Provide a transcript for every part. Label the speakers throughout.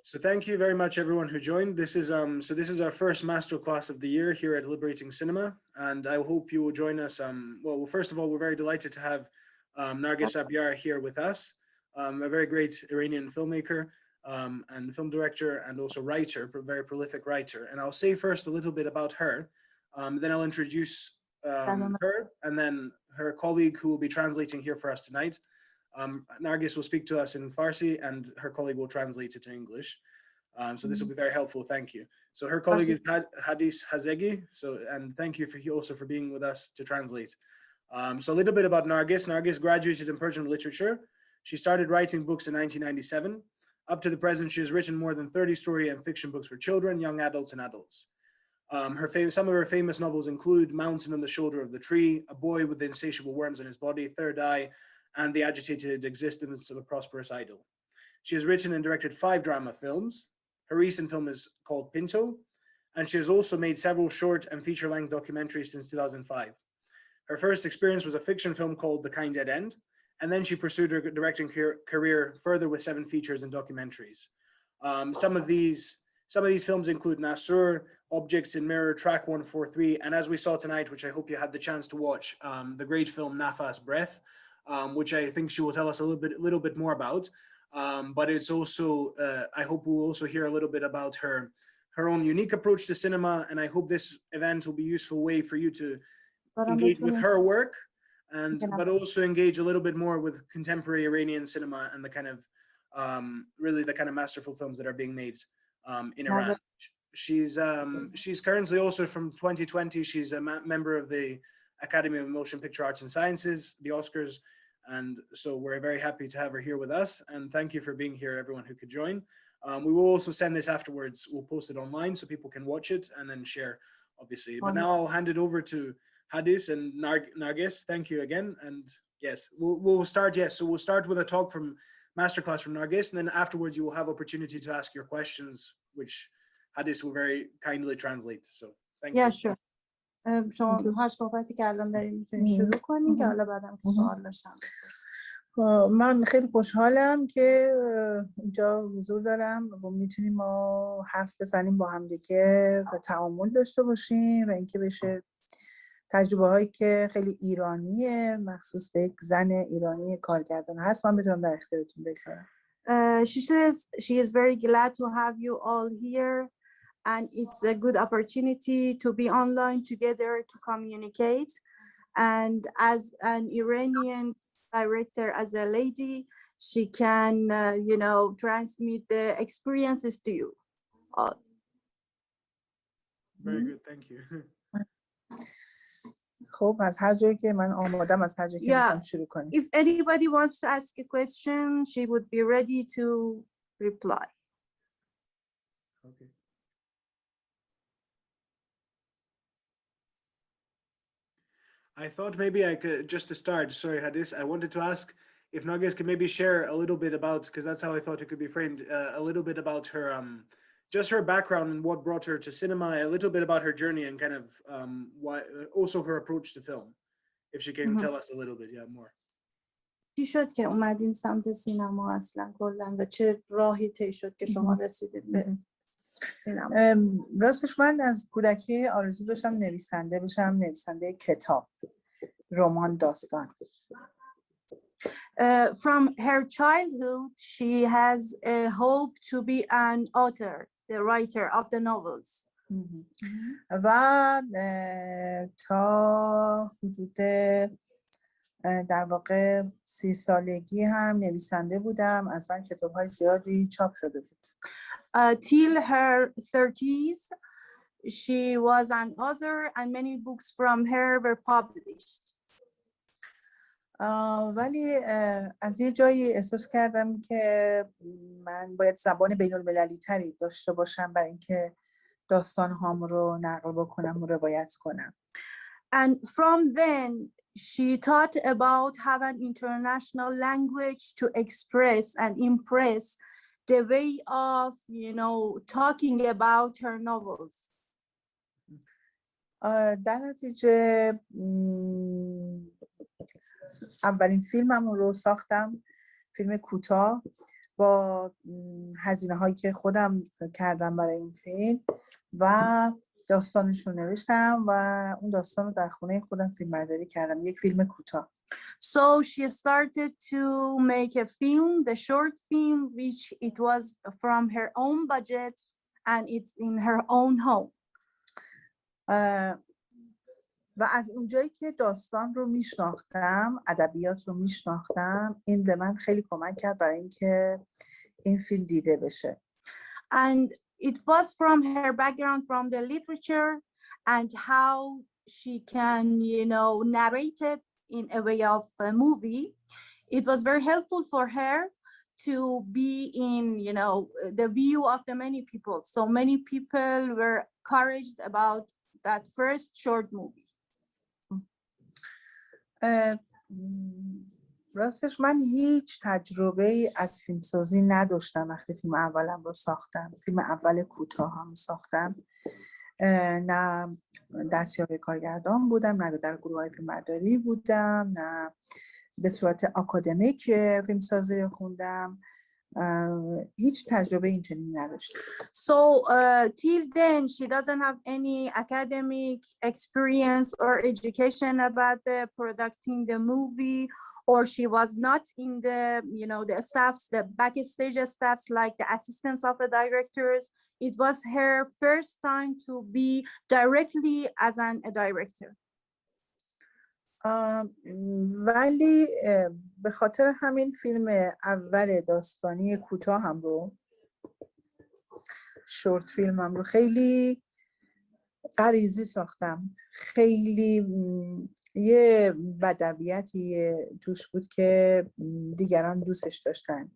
Speaker 1: So thank you very much, everyone who joined. This is our first masterclass of the year here at Liberating Cinema, and I hope you will join us. Well, first of all, we're very delighted to have Narges Abyar here with us, a very great Iranian filmmaker and film director, and also writer, very prolific writer. And I'll say first a little bit about her, then I'll introduce her, and then her colleague who will be translating here for us tonight. Narges will speak to us in Farsi and her colleague will translate it to English. So this will be very helpful. Thank you. So her colleague is Hadis Hazegi. And thank you also for being with us to translate. So a little bit about Narges. Narges graduated in Persian literature. She started writing books in 1997. Up to the present, she has written more than 30 story and fiction books for children, young adults, and adults. Some of her famous novels include Mountain on the Shoulder of the Tree, A Boy with the Insatiable Worms in His Body, Third Eye, and The Agitated Existence of a Prosperous Idol. She has written and directed 5 drama films. Her recent film is called Pinto, and she has also made several short and feature-length documentaries since 2005. Her first experience was a fiction film called The Kind Dead End, and then she pursued her directing career further with 7 features and documentaries. Some of these films include Nasur, Objects in Mirror, Track 143, and as we saw tonight, which I hope you had the chance to watch, the great film Nafas, Breath, which I think she will tell us a little bit more about. But it's also, I hope we'll also hear a little bit about her own unique approach to cinema, and I hope this event will be a useful way for you to engage with her work, but also engage a little bit more with contemporary Iranian cinema and the kind of really the kind of masterful films that are being made in Iran. She's currently also from 2020. She's a member of the Academy of Motion Picture Arts and Sciences, the Oscars, and so we're very happy to have her here with us. And thank you for being here, everyone who could join. We will also send this afterwards. We'll post it online so people can watch it and then share, obviously. But now I'll hand it over to Hadis and Narges. Thank you again. And yes, we'll start. Yes, so we'll start with a talk from masterclass from Narges, and then afterwards you will have opportunity to ask your questions, which Hadis will very kindly translate. So thank you.
Speaker 2: Yeah, sure. شما هر صحبتی که الان داریم میتونید شروع کنید که حالا بعدم که سوال داشتم
Speaker 3: من خیلی خوشحالم که اینجا حضور دارم و میتونیم ما حرف بزنیم با هم دیگه و تعامل داشته باشیم و اینکه بشه تجربه هایی که خیلی ایرانیه مخصوص به یک زن ایرانی کارگردان هست من میتونم در اختیارتون بگذارم.
Speaker 2: She says she is very glad to have you all here. And it's a good opportunity to be online together to communicate. And as an Iranian director, as a lady, she can, transmit the experiences to you all.
Speaker 1: Very good, thank you.
Speaker 3: خب از هر جایی که من آمادم از هر جایی که میخوام شروع کنیم.
Speaker 2: If anybody wants to ask a question, she would be ready to reply.
Speaker 1: Okay. I thought maybe I could, just to start, sorry Hadis, I wanted to ask if Narges could maybe share a little bit about, because that's how I thought it could be framed, a little bit about her, just her background and what brought her to cinema, a little bit about her journey and kind of why, also her approach to film, if she can tell us a little bit, more.
Speaker 2: چی شد که اومدین سمت سینما اصلا کلا و چه راهی طی شد که شما رسیدید به سینما؟
Speaker 3: راستش من از کودکی آرزو داشتم نویسنده بشم، نویسنده کتاب، رمان، داستان.
Speaker 2: From her childhood, she has a hope to be an author, the writer of the novels.
Speaker 3: و تا حدود در واقع 30 سالگی هم نویسنده بودم. از من کتاب‌های زیادی چاپ شده بود.
Speaker 2: Till her 30s, she was an author and many books from her were published.
Speaker 3: ولی از یه جایی احساس کردم که من باید زبان بین‌المللی تری داشته باشم برای اینکه داستان‌هام رو نقل بکنم و روایت کنم.
Speaker 2: And from then she thought about have an international language to express and impress the way of, talking about her novels.
Speaker 3: در نتیجه اولین فیلمم رو ساختم، فیلم کوتاه با هزینه هایی که خودم کردم برای این فیلم و داستانش رو نوشتم و اون داستان رو در خونه خودم فیلم برداری کردم، یک فیلم کوتاه.
Speaker 2: So she started to make a film, the short film, which it was from her own budget and it's in her own home.
Speaker 3: و از اونجایی که داستان رو میشناختم، ادبیات رو میشناختم، این به من خیلی کمک کرد برای اینکه این فیلم دیده بشه.
Speaker 2: And it was from her background from the literature and how she can, you know, narrate it in a way of a movie. It was very helpful for her to be in, you know, the view of the many people. So many people were encouraged about that first short movie.
Speaker 3: راستش من هیچ تجربه از فیلمسازی نداشتم وقتی فیلم اولم رو ساختم، فیلم اول کوتاه هم ساختم. نه دستیار کارگردان بودم، نه در گروه های فیلمبرداری بودم، نه به صورت آکادمیک فیلمسازی رو خوندم. هیچ تجربه اینچنین نداشتم.
Speaker 2: So till then she doesn't have any academic experience or education about the producing the movie, or she was not in the, you know, the staffs, the backstage staffs like the assistants of the directors. It was her first time to be directly as a director.
Speaker 3: ولی به خاطر همین فیلم اول داستانی کوتاه هم رو، شورت فیلم هم رو خیلی غریزی ساختم. خیلی یه بدویتی توش بود که دیگران دوستش داشتن.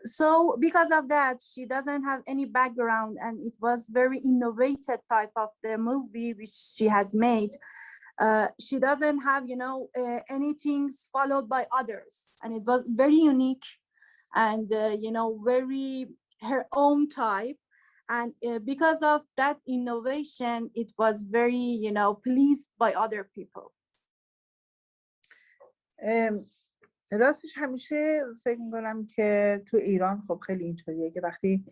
Speaker 2: So because of that, she doesn't have any background and it was very innovative type of the movie which she has made. She doesn't have, you know, anything followed by others, and it was very unique and, you know, very her own type. And because of that innovation, it was very, you know, pleased by other people.
Speaker 3: راستش همیشه فکر میکنم که تو ایران خب خیلی اینطوریه که وقتی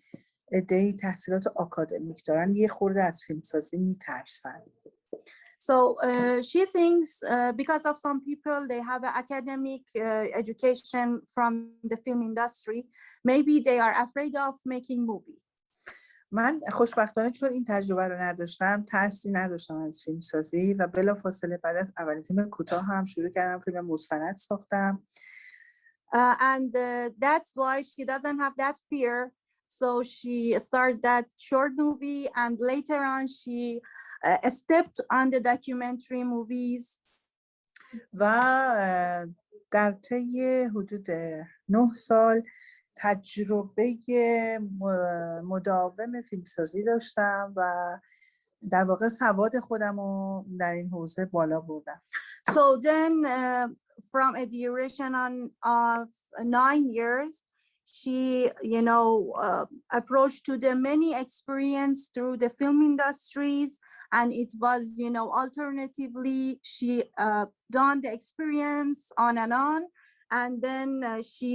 Speaker 3: عده‌ای تحصیلات آکادمیک دارن یه خورده از فیلمسازی میترسن.
Speaker 2: So she thinks because of some people, they have an academic education from the film industry, maybe they are afraid of making movie.
Speaker 3: من خوشبختانه چون این تجربه رو نداشتم، ترسی نداشتم از فیلمسازی و بلافاصله بعد از اولین فیلم کوتاه هم شروع کردم فیلم مستند ساختم.
Speaker 2: And that's why she doesn't have that fear. So she started that short movie and later on she stepped on the documentary movies.
Speaker 3: و در طی حدود 9 سال تجربه مداوم فیلمسازی داشتم و در واقع سواد خودم رو در این حوزه بالا بردم.
Speaker 2: So then from a duration of 9 years, she, you know, approached to the many experience through the film industries, and it was, you know, alternatively she done the experience on, and then she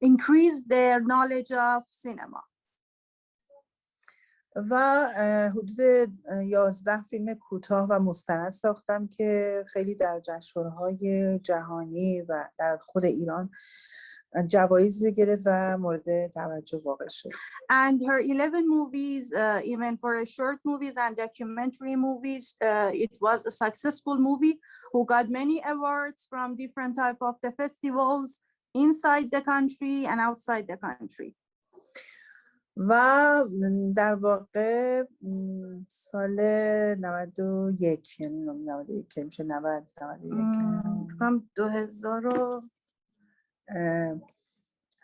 Speaker 2: increased their knowledge of cinema.
Speaker 3: و حدود 11 فیلم کوتاه و مستند ساختم که خیلی در جشنواره‌های جهانی و در خود ایران جوایز رو گرفت و مورد توجه واقع شد.
Speaker 2: And her 11 movies, even for a short movies and documentary movies, it was a successful movie who got many awards from different type of the festivals inside the country and outside the country.
Speaker 3: و در واقع سال 91 یعنی 91 که میشه
Speaker 2: 2000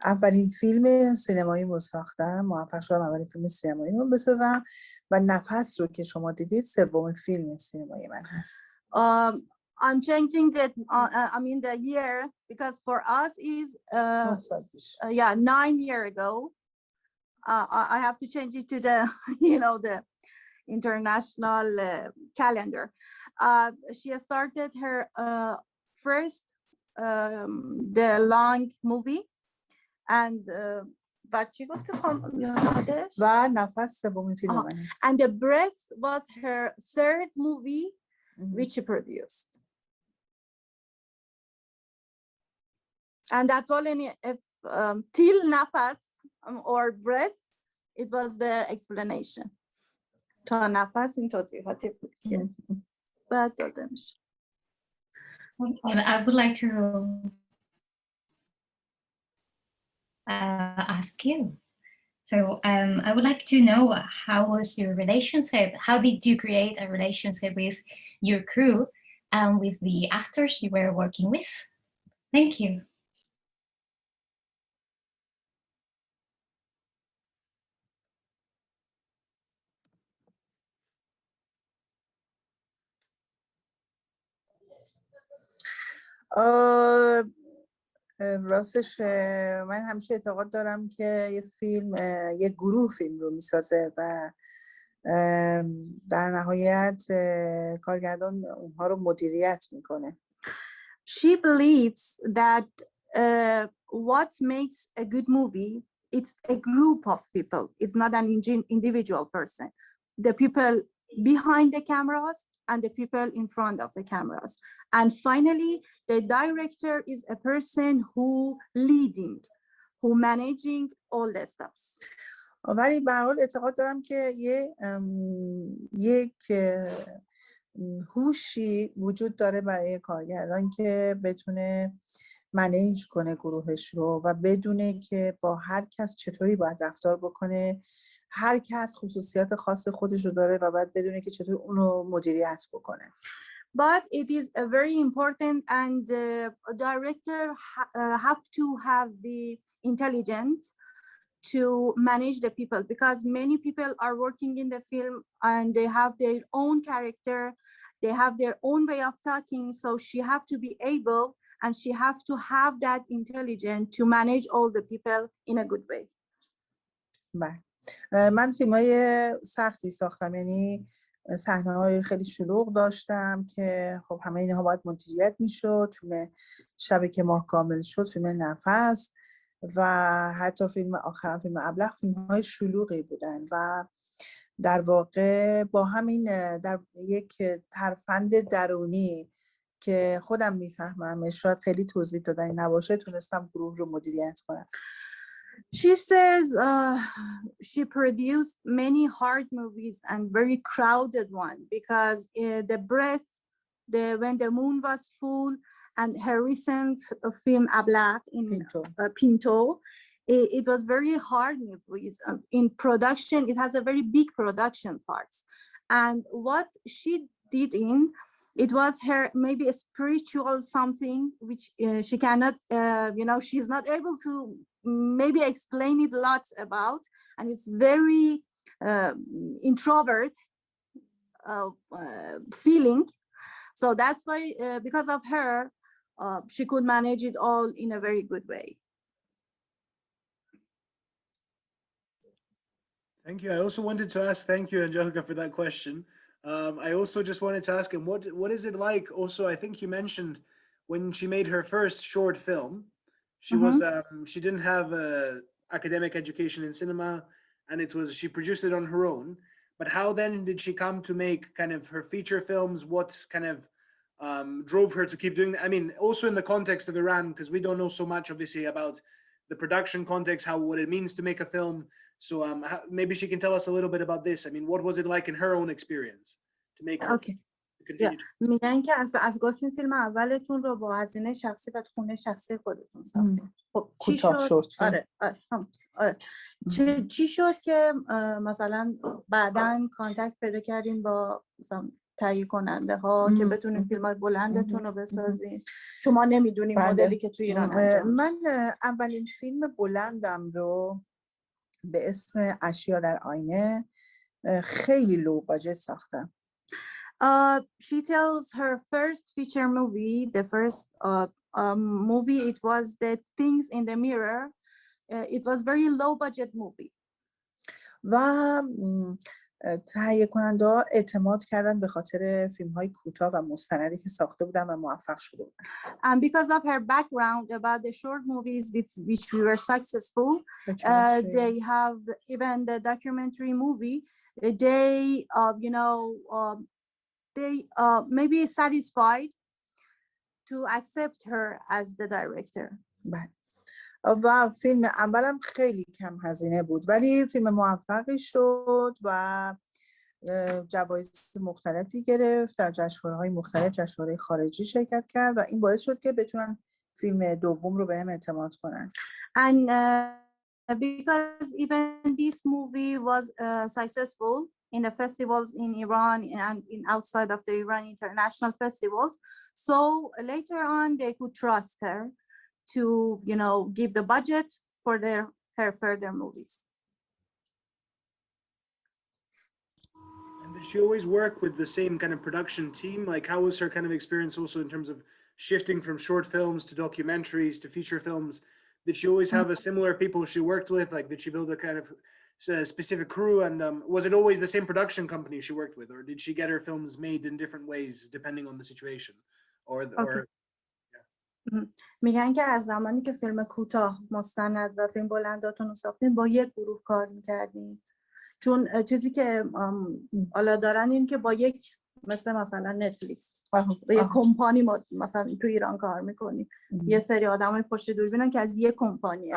Speaker 3: اولین فیلم سینمایی رو ساختم، موفق شدم اولین فیلم سینمایی رو بسازم و نفس رو که شما دیدید سومین فیلم سینمایی من هست.
Speaker 2: I'm changing that. I mean the year because for us is 9 years ago. I have to change it to the, you know, the international calendar. She started her first the long movie, and و چی گفتی خانمش؟
Speaker 3: و نفس سومین فیلم من است.
Speaker 2: And The Breath was her third movie which she produced. And that's all in if till Nafas or Breath, it was the explanation. تا نفس این توضیحاتی بود که بعد داده میشه.
Speaker 4: I would like to ask you. So I would like to know, how was your relationship? How did you create a relationship with your crew and with the actors you were working with? Thank you.
Speaker 3: راستش من همیشه اعتقاد دارم که یه فیلم یه گروه فیلم رو میسازه و در نهایت کارگردان اونها رو مدیریت میکنه.
Speaker 2: She believes that what makes a good movie, it's a group of people. It's not an individual person. The people behind the cameras and the people in front of the cameras. And finally, the director is a person who leading, who managing all the stuffs.
Speaker 3: ولی به هر حال اعتقاد دارم که یک هوشی وجود داره برای کارگردان که بتونه منیج کنه گروهش رو و بدونه که با هر کس چطوری باید رفتار بکنه. هر کس خصوصیات خاص خودش رو داره و باید بدونه که چطور اون رو مدیریت بکنه.
Speaker 2: But it is a very important, and director have to have the intelligence to manage the people, because many people are working in the film and they have their own character, they have their own way of talking, so she have to be able and she have to have that intelligence to manage all the people in a good way.
Speaker 3: من فیلم‌های سختی ساختم، یعنی صحنه‌های خیلی شلوغ داشتم که خب همه اینها باید مدیریت میشد. فیلم شب که ماه کامل شد، فیلم نفس و حتی فیلم آخرم، فیلم ابلق، فیلم‌های شلوغی بودن و در واقع با همین در یک ترفند درونی که خودم میفهمم، شاید خیلی توضیح دادنی نباشه، تونستم گروه رو مدیریت کنم.
Speaker 2: She says she produced many hard movies and very crowded one, because The Breath, When the Moon Was Full, and her recent film Ablaq in Pinto, it was very hard movies. In production, it has a very big production parts. And what she did it was her maybe a spiritual something which she cannot, she's not able to maybe explain it a lot about, and it's very introvert feeling. So that's why because of her she could manage it all in a very good way.
Speaker 1: Thank you. I also wanted to ask, thank you, Angelica, for that question. I also just wanted to ask him, what is it like also, I think you mentioned when she made her first short film, she was she didn't have academic education in cinema, and she produced it on her own. But how then did she come to make kind of her feature films? What kind of drove her to keep doing that? I mean, also in the context of Iran, because we don't know so much obviously about the production context, what it means to make a film. So maybe she can tell us a little bit about this. I mean, what was it like in her own experience to make her continue to...
Speaker 2: میگن که از گفتین فیلم اولتون رو با هزینه شخصی و خونه شخصی خودتون ساختین. خب چی شد؟ آره. چی شد که مثلا بعداً کانتکت پیدا کردین با مثلا تهیه کننده ها که بتونین فیلم های بلندتون رو بسازین؟ شما نمیدونین مدلی که توی ایران انجام
Speaker 3: من اولین فیلم بلندم رو به اسم اشیا در آینه خیلی لو باجت ساختم.
Speaker 2: She tells her first feature movie, the first movie, it was The Things in the Mirror. It was very low budget movie.
Speaker 3: و تهیه کننده ها اعتماد کردن به خاطر فیلم های کوتاه و مستندی که ساخته بودن و موفق شده بودن.
Speaker 2: And because of her background about the short movies with which we were successful, they have even the documentary movie. They, they may be satisfied to accept her as the director.
Speaker 3: و فیلم اولم خیلی کم هزینه بود ولی فیلم موفقی شد و جوایز مختلفی گرفت، در جشنواره‌های مختلف، جشنواره خارجی شرکت کرد و این باعث شد که بتونن فیلم دوم رو بهم اعتماد کنن.
Speaker 2: And because even this movie was successful in the festivals in Iran and in outside of the Iran international festivals, so later on they could trust her to, give the budget for her further movies.
Speaker 1: And did she always work with the same kind of production team? Like, how was her kind of experience also in terms of shifting from short films to documentaries to feature films? Did she always have a similar people she worked with? Like, did she build a kind of specific crew? And was it always the same production company she worked with? Or did she get her films made in different ways depending on the situation?
Speaker 2: میگن که از زمانی که فیلم کوتاه، مستند و فیلم بلنداتون رو ساختین با یک گروه کار میکردین، چون چیزی که حالا دارن این که با یک مثلا نتفلیکس با یک کمپانی ما مثلا تو ایران کار میکنیم، یه سری آدمای پشت دوربینن که از یک کمپانی.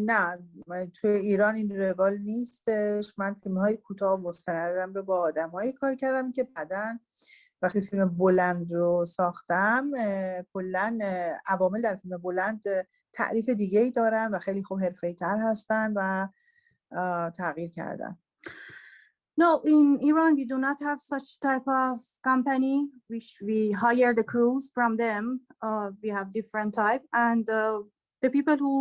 Speaker 3: نه تو ایران این روال نیستش. من فیلم‌های کوتاه و مستندم رو با آدمایی کار کردم که بعداً وقتی فیلم بلند رو ساختم کلاً عوامل در فیلم بلند تعریف دیگه‌ای دارن و خیلی خوب حرفه‌ای‌تر هستن و تغییر کردن.
Speaker 2: No, in Iran we do not have such type of company which we hire the crews from them. We have different type, and the people who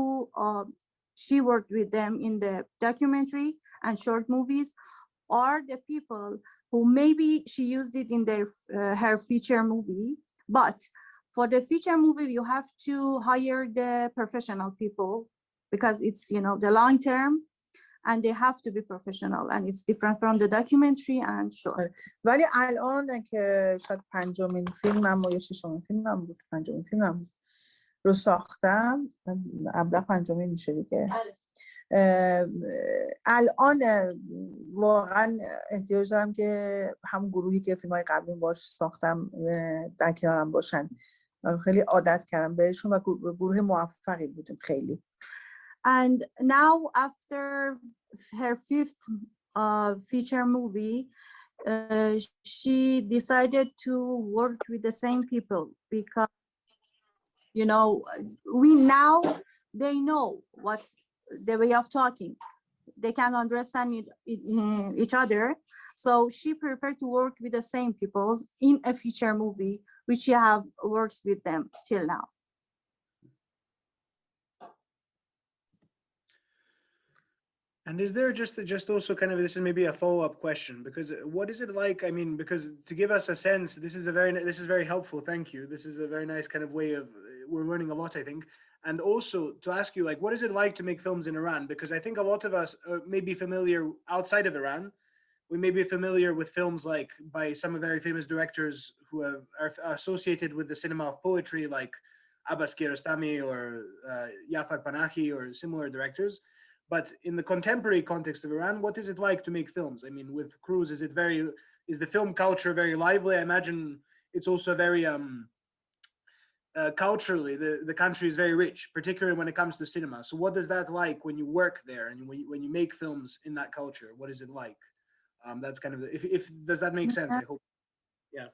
Speaker 2: she worked with them in the documentary and short movies are the people who maybe she used it in her feature movie, but for the feature movie you have to hire the professional people because it's the long term and they have to be professional and it's different from the documentary and short.
Speaker 3: ولی الان که شاید پنجمین فیلمم یا ششمین فیلمم بود، پنجمین فیلمم رو ساختم، ابدا پنجمین میشه دیگه. الان واقعا احتیاج دارم که همون گروهی که فیلم‌های قبلی باش ساختم در کنارم باشن. خیلی عادت کردم بهشون و گروه موفقی بودیم خیلی.
Speaker 2: And now after her fifth feature movie, she decided to work with the same people because, they know what's the way of talking. They can understand each other. So she preferred to work with the same people in a feature movie, which she have worked with them till now.
Speaker 1: And is there just also kind of, this is maybe a follow-up question, because what is it like? I mean, because to give us a sense, this is very helpful. Thank you. This is a very nice kind of way of, we're learning a lot, I think. And also to ask you, like, what is it like to make films in Iran? Because I think a lot of us may be familiar outside of Iran. We may be familiar with films like by some very famous directors who are associated with the cinema of poetry, like Abbas Kiarostami or Jafar Panahi or similar directors. But in the contemporary context of Iran, what is it like to make films? I mean, with crews, is the film culture very lively? I imagine it's also very, culturally, the country is very rich, particularly when it comes to cinema. So what is that like when you work there and when you make films in that culture? What is it like? That's kind of, if does that make sense? I hope. Yeah.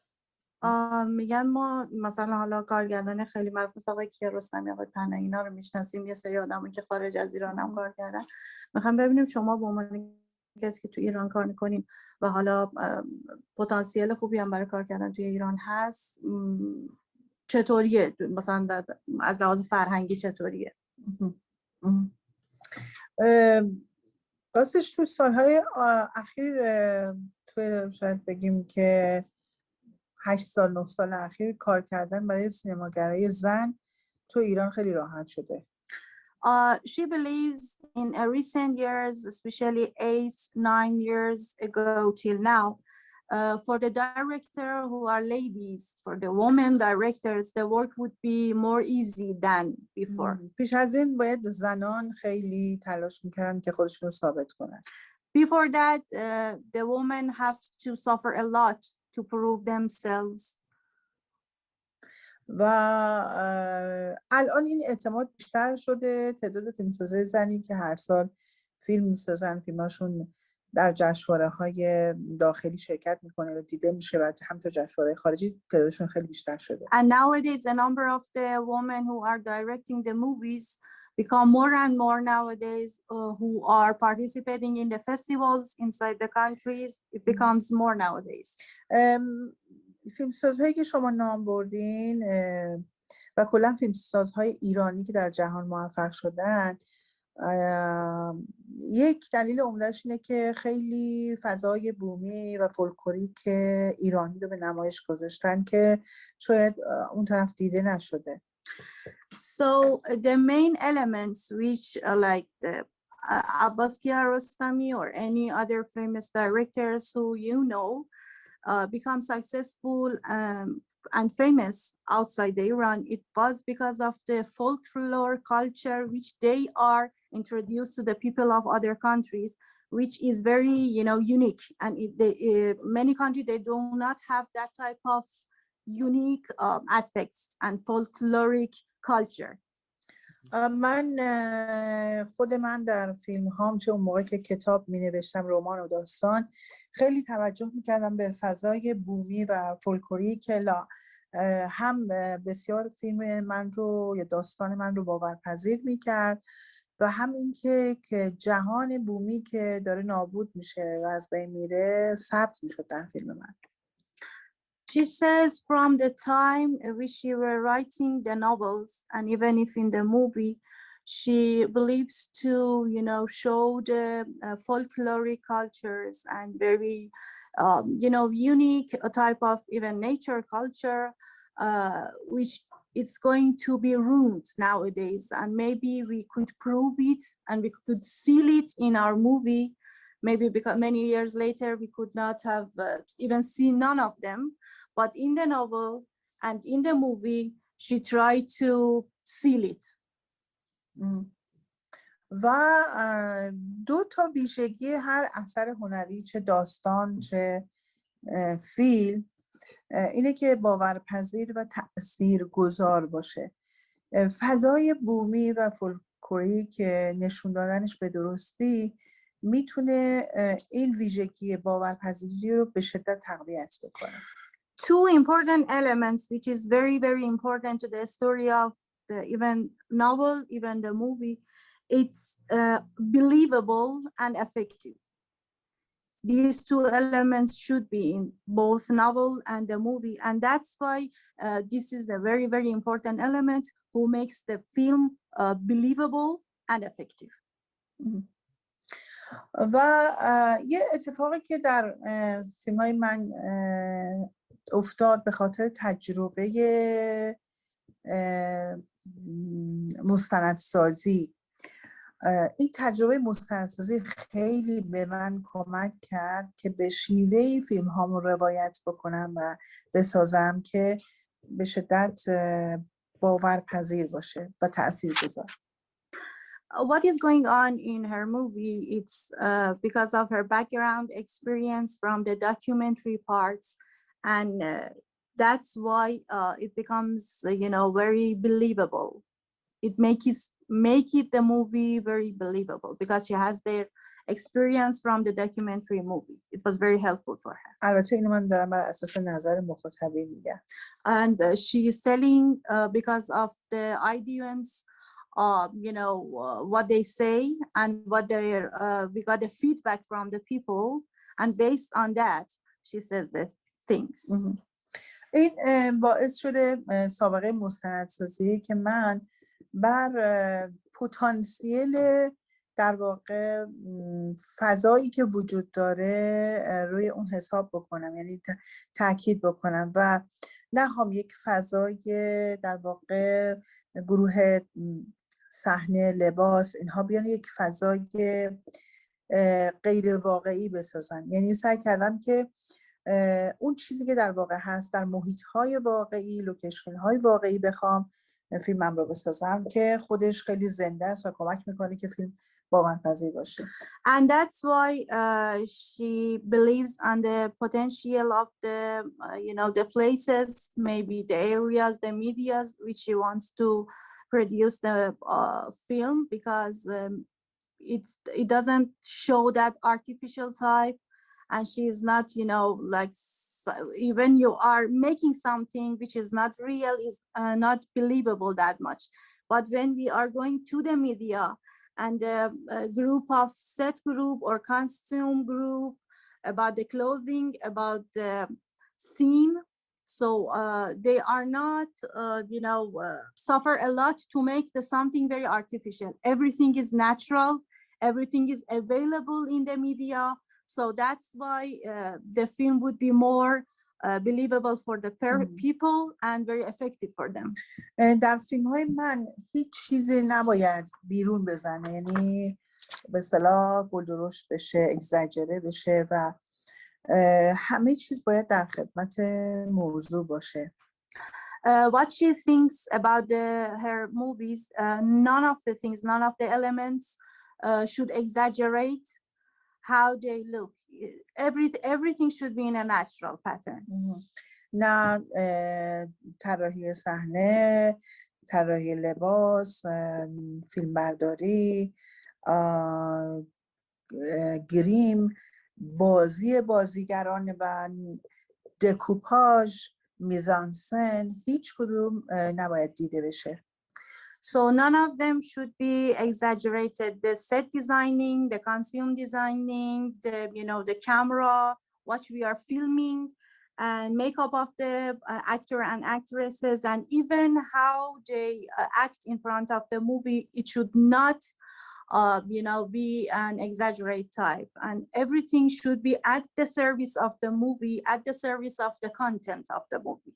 Speaker 2: میگن ما مثلا حالا کارگردان خیلی معروف مثل آقای کیارستمی، آقای پناهی، اینا رو میشناسیم، یه سری آدمایی که خارج از ایران هم کار کردن. میخوام ببینیم شما به عنوان کسی که تو ایران کار میکنین و حالا پتانسیل خوبی هم برای کار کردن توی ایران هست، چطوریه مثلا از لحاظ فرهنگی چطوریه؟
Speaker 3: راستش تو سالهای اخیر تو شاید بگیم که 8 سال 9 سال اخیر کار کردن برای سینماگرای زن تو ایران خیلی راحت شده.
Speaker 2: She believes in recent years, especially 8-9 years ago till now, for the director who are ladies, for the women directors, the work would be more easy than before.
Speaker 3: پیش از این باید زنان خیلی تلاش میکردن که خودشون رو ثابت کنن.
Speaker 2: Before that, the women have to suffer a lot to prove themselves.
Speaker 3: و الان این اعتماد بیشتر شده. تعداد فیلمسازای زنی که هر سال فیلم میسازن، فیلماشون در جشنواره‌های داخلی شرکت میکنه و دیده میشه و هم تا جشنواره‌های خارجی تعدادشون خیلی بیشتر شده.
Speaker 2: And nowadays the number of the women who are directing the movies become more and more nowadays, who are participating in the festivals inside the countries. It becomes more nowadays.
Speaker 3: فیلمسازهایی که شما نام بردین و کلا فیلمسازهای ایرانی که در جهان موفق شدن، یک دلیل عمده‌اش اینه که خیلی فضای بومی و فولکلوریک ایرانی رو به نمایش گذاشتن که شاید اون طرف دیده نشده.
Speaker 2: So the main elements which like the Abbas Kiarostami or any other famous directors who you know become successful and famous outside Iran, it was because of the folklore culture which they are introduced to the people of other countries, which is very, unique. And many countries, they do not have that type of unique aspects and folkloric culture.
Speaker 3: خود من در فیلم هام چه اون موقع که کتاب می نوشتم، رمان و داستان، خیلی توجه می کردم به فضای بومی و فولکلوریک که هم بسیار فیلم من رو یا داستان من رو باورپذیر می کرد و هم اینکه که جهان بومی که داره نابود میشه و از بین میره ثبت میشد در فیلم من.
Speaker 2: She says from the time which she were writing the novels, and even if in the movie, she believes to, show the folkloric cultures and very, unique type of even nature culture, which it's going to be ruined nowadays. And maybe we could prove it and we could seal it in our movie. Maybe because many years later, we could not have even seen none of them. But in the novel and in the movie, she tried to seal it.
Speaker 3: و دو تا ویژگی هر اثر هنری، چه داستان چه فیلم، اینه که باورپذیر و تأثیرگذار باشه. فضای بومی و فولکلوریک که نشون دادنش به درستی میتونه این ویژگی باورپذیری رو به شدت تقویت بکنه.
Speaker 2: Two important elements which is very, very important to the story of the even novel, even the movie, it's believable and effective. These two elements should be in both novel and the movie, and that's why this is the very, very important element who makes the film believable and effective.
Speaker 3: و یه اتفاقی که در فیلم‌های من افتاد به خاطر تجربه مستندسازی. این تجربه مستندسازی خیلی به من کمک کرد که به شیوهی فیلم هامو روایت بکنم و بسازم که به شدت باورپذیر باشه و تاثیرگذار.
Speaker 2: What is going on in her movie, it's because of her background experience from the documentary parts, and that's why it becomes, very believable. It make it the movie very believable because she has their experience from the documentary movie. It was very helpful for her.
Speaker 3: البته اینو من دارم بر اساس نظر مخاطبین میگم.
Speaker 2: And she is telling because of the audience, what they say and what we got the feedback from the people, and based on that she says these things.
Speaker 3: این باعث شده سابقه مستندسازی که من بر پتانسیل در واقع فضایی که وجود داره روی اون حساب بکنم، یعنی تاکید بکنم و نخوام یک فضای در واقع گروه صحنه، لباس، اینها بیان یک فضای غیر واقعی بسازن. یعنی سعی کردم که اون چیزی که در واقع هست در محیط‌های واقعی، لوکیشن‌های واقعی بخوام فیلمم رو بسازم که خودش خیلی زنده است و کمک میکنه که فیلم باورپذیر باشه.
Speaker 2: And that's why she believes on the potential of the, the places, maybe the areas, the medias which she wants to produce the film, because it doesn't show that artificial type, and she is not, like, even you are making something which is not real, is not believable that much. But when we are going to the media and a group of set group or costume group about the clothing, about the scene, so they are not, suffer a lot to make the something very artificial. Everything is natural, everything is available in the media. So that's why the film would be more believable for the people and very effective for them.
Speaker 3: در فیلم های من هیچ چیزی نباید بیرون بزنه، یعنی به اصطلاح گلدرشت بشه، اگزاجره بشه و همه چیز باید در خدمت موضوع باشه.
Speaker 2: What she thinks about her movies, none of the things, none of the elements should exaggerate how they look. Everything should be in a natural pattern.
Speaker 3: نه طراحی صحنه، طراحی لباس، فیلمبرداری، گریم، بازی بازیگران و دکوپاژ، میزانسن، هیچ کدوم نباید دیده بشه.
Speaker 2: So none of them should be exaggerated. The set designing, the costume designing, the camera, what we are filming, and makeup of the actor and actresses, and even how they act in front of the movie. It should not, be an exaggerate type. And everything should be at the service of the movie, at the service of the content of the movie.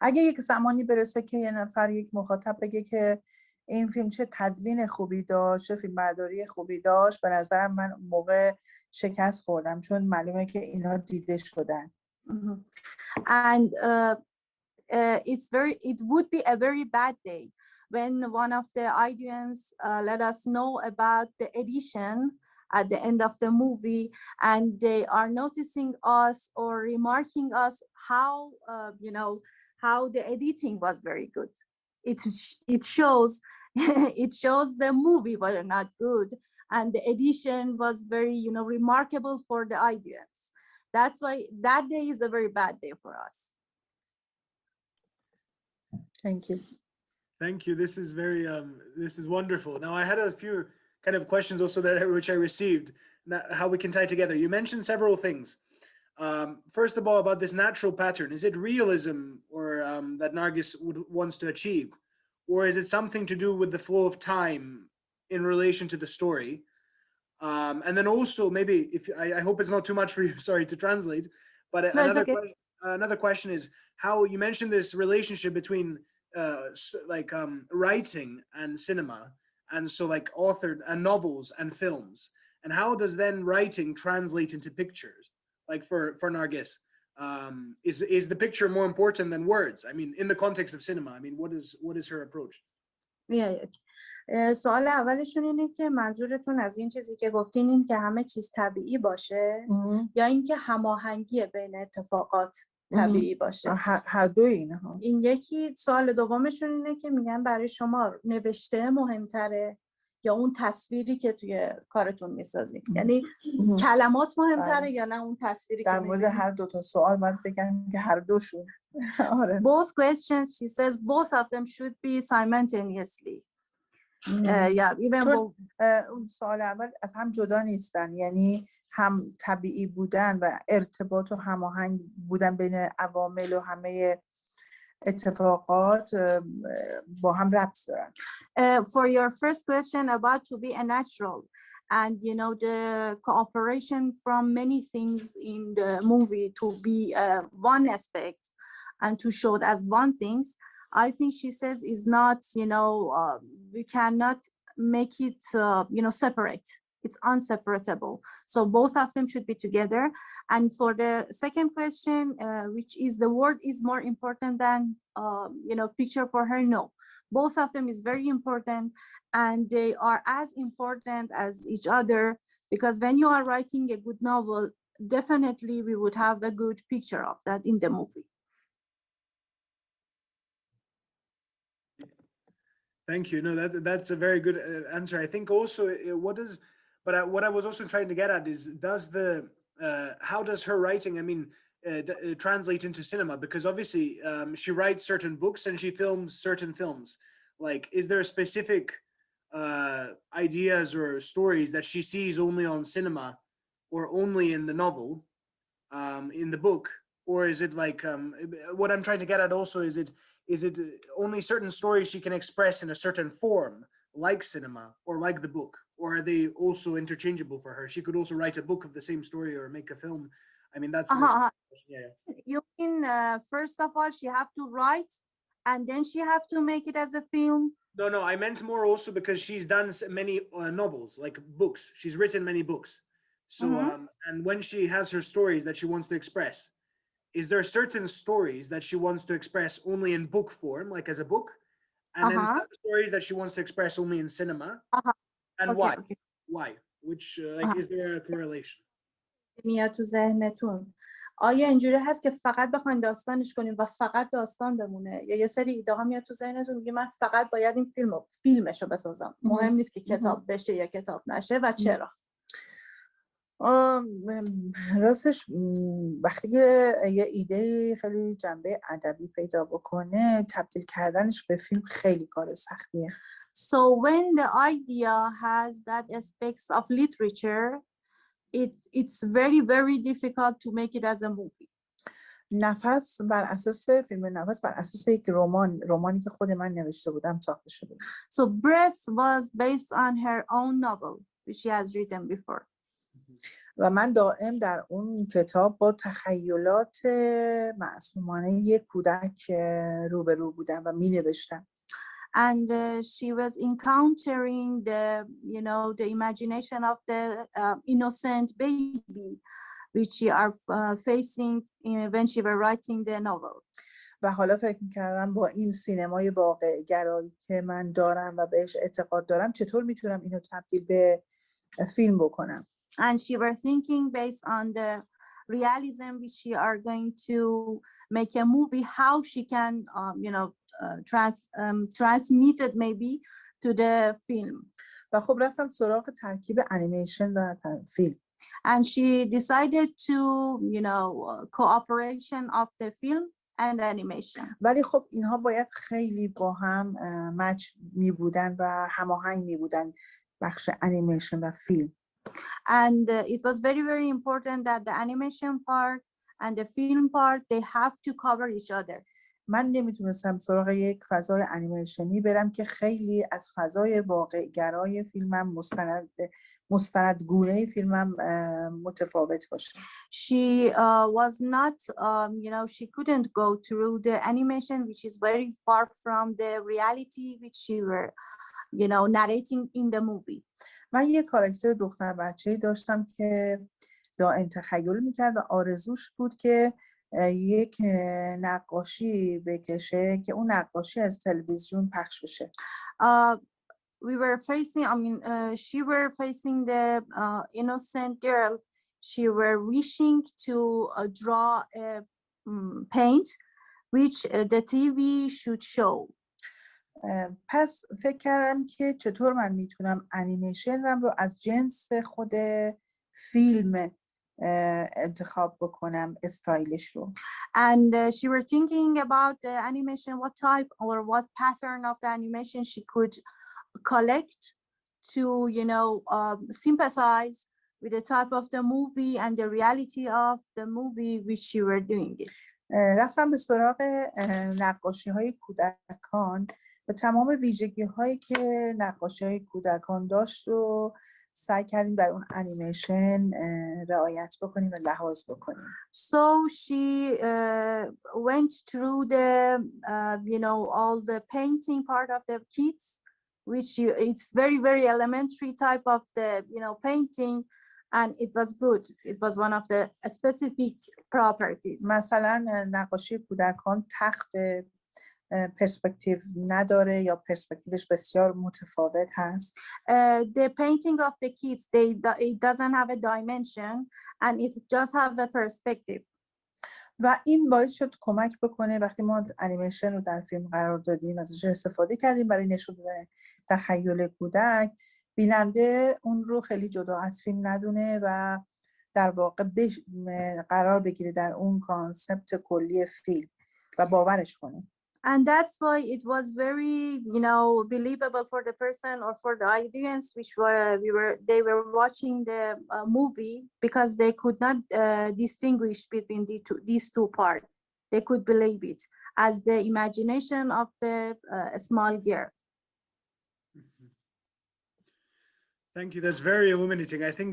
Speaker 3: اگه یک زمانی برسه که یه نفر، یک مخاطب بگه که این فیلم چه تدوین خوبی داشت، چه فیلمبرداری خوبی داشت، به نظرم من موقع شکست خوردم، چون معلومه که اینا دیده شدن.
Speaker 2: And it would be a very bad day when one of the audience let us know about the edition at the end of the movie, and they are noticing us or remarking us how how the editing was very good. It shows it shows the movie was not good, and the edition was very remarkable for the audience. That's why that day is a very bad day for us.
Speaker 3: Thank you.
Speaker 1: Thank you. This is very this is wonderful. Now I had a few kind of questions also which I received, how we can tie together. You mentioned several things. First of all, about this natural pattern. Is it realism or that Narges wants to achieve? Or is it something to do with the flow of time in relation to the story? And then also, maybe, if I hope it's not too much for you, sorry to translate, but another question is how you mentioned this relationship between writing and cinema, and so like authored and novels and films, and how does then writing translate into pictures? Like for Narges, is the picture more important than words? I mean, in the context of cinema, I mean, what is her approach?
Speaker 2: سوال اولشون اینه که منظورتون از این چیزی که گفتین این که همه چیز طبیعی باشه یا اینکه هماهنگی بین اتفاقات طبیعی باشه؟
Speaker 3: هر دو اینها.
Speaker 2: این یکی سوال دومشون اینه که میگن برای شما نوشته مهمتره یا اون تصویری که توی کارتون میسازین؟ یعنی کلمات مهمتره یا نه اون تصویری که
Speaker 3: در مورد هر دو تا سوال باید بگم که هر دوشون.
Speaker 2: آره. Both questions, she says, both of them should be simultaneously.
Speaker 3: چون اون سوال اول از هم جدا نیستن، یعنی هم طبیعی بودن و ارتباط و هماهنگ بودن بین عوامل و همه اتفاقات با هم ربط دارن.
Speaker 2: For your first question about to be a natural and the cooperation from many things in the movie to be one aspect and to show it as one thing, I think she says is not, we cannot make it, separate. It's unseparable. So both of them should be together. And for the second question, which is the word is more important than, picture for her, no. Both of them is very important, and they are as important as each other, because when you are writing a good novel, definitely we would have a good picture of that in the movie.
Speaker 1: Thank you. No, that's a very good answer. I think also what I was also trying to get at is, how does her writing, translate into cinema? Because obviously she writes certain books and she films certain films. Like, is there specific ideas or stories that she sees only on cinema or only in the novel, in the book? Or is it like, what I'm trying to get at also, is it only certain stories she can express in a certain form, like cinema or like the book? Or are they also interchangeable for her? She could also write a book of the same story or make a film. I mean, that's yeah.
Speaker 2: You mean, first of all, she have to write and then she have to make it as a film?
Speaker 1: No, I meant more also because she's done many novels, like books. She's written many books. So, and when she has her stories that she wants to express, is there certain stories that she wants to express only in book form, like as a book, and then other stories that she wants to express only in cinema? And
Speaker 2: Okay,
Speaker 1: why?
Speaker 2: okay.
Speaker 1: Why? Which, is there a correlation?
Speaker 2: میاد تو ذهنتون آیا اینجوری هست که فقط بخواین داستانش کنیم و فقط داستان بمونه، یا یه سری ایده ها میاد تو ذهنتون میگه من فقط باید این فیلمشو بسازم، مهم نیست که کتاب بشه یا کتاب نشه، و چرا؟
Speaker 3: راستش وقتی یه ایده خیلی جنبه ادبی پیدا بکنه، تبدیل کردنش به فیلم خیلی کار سختیه.
Speaker 2: So when the idea has that aspects of literature, it's very very difficult to make it as a movie.
Speaker 3: نفس بر اساس فیلم نفس بر اساس یک رمانی که خود من نوشته بودم ساخته شده.
Speaker 2: So Breath was based on her own novel which she has written before.
Speaker 3: و من دائم در اون کتاب با تخیلات معصومانه یک کودک روبرو بودم و می نوشتم.
Speaker 2: And she was encountering the imagination of the innocent baby which she are facing when she were writing the novel.
Speaker 3: و حالا فکر می‌کردم با این سینمای واقع گرایی که من دارم و بهش اعتقاد دارم چطور میتونم اینو تبدیل به فیلم بکنم.
Speaker 2: And she were thinking based on the realism which she are going to make a movie, how she can transmit it maybe to the film.
Speaker 3: و خب رفتم سراغ ترکیب انیمیشن و فیلم.
Speaker 2: And she decided to cooperation of the film and animation.
Speaker 3: ولی خب اینها باید خیلی با هم مچ می بودن و هماهنگ می بودن، بخش انیمیشن و فیلم.
Speaker 2: And it was very very important that the animation part and the film part they have to cover each other.
Speaker 3: من نمیتونستم سراغ یک فضای انیمیشنی برم که خیلی از فضای واقع گرای فیلمم مستندگونه فیلمم متفاوت باشه.
Speaker 2: She was not she couldn't go through the animation which is very far from the reality which she were narrating in the movie.
Speaker 3: من یک کاراکتر دختر بچه‌ای داشتم که دائم تخیل میکرد و آرزوش بود که یک نقاشی بکشه که اون نقاشی از تلویزیون پخش بشه.
Speaker 2: We were facing, she were facing the innocent girl. She were wishing to draw a paint which the TV should show.
Speaker 3: پس فکر کردم که چطور من میتونم انیمیشنم رو از جنس خود فیلم انتخاب بکنم استایلش رو.
Speaker 2: And she were thinking about the animation, what type or what pattern of the animation she could collect to sympathize with the type of the movie and the reality of the movie which she were doing it.
Speaker 3: رفتم به سراغ نقاشی های کودکان و تمام ویژگی هایی که نقاشی های کودکان داشت و سعی کردیم در اون انیمیشن رعایت بکنیم و لحاظ بکنیم.
Speaker 2: So she went through the, all the painting part of the kids, which it's very, very elementary type of the, painting, and it was good. It was one of the specific properties.
Speaker 3: مثلا نقاشی کودکان تخت پرسپکتیو نداره یا پرسپکتیوش بسیار متفاوت هست.
Speaker 2: The painting of the kids, it doesn't have a dimension and it just have a perspective.
Speaker 3: و این باعث شد کمک بکنه وقتی ما انیمیشن رو در فیلم قرار دادیم ازش استفاده کردیم برای نشون دادن تخیل کودک، بیننده اون رو خیلی جدا از فیلم ندونه و در واقع قرار بگیره در اون کانسپت کلی فیلم و باورش کنه.
Speaker 2: And that's why it was very, believable for the person or for the audience, which they were watching the movie because they could not distinguish between these two parts. They could believe it as the imagination of the small girl.
Speaker 1: Thank you. That's very illuminating. I think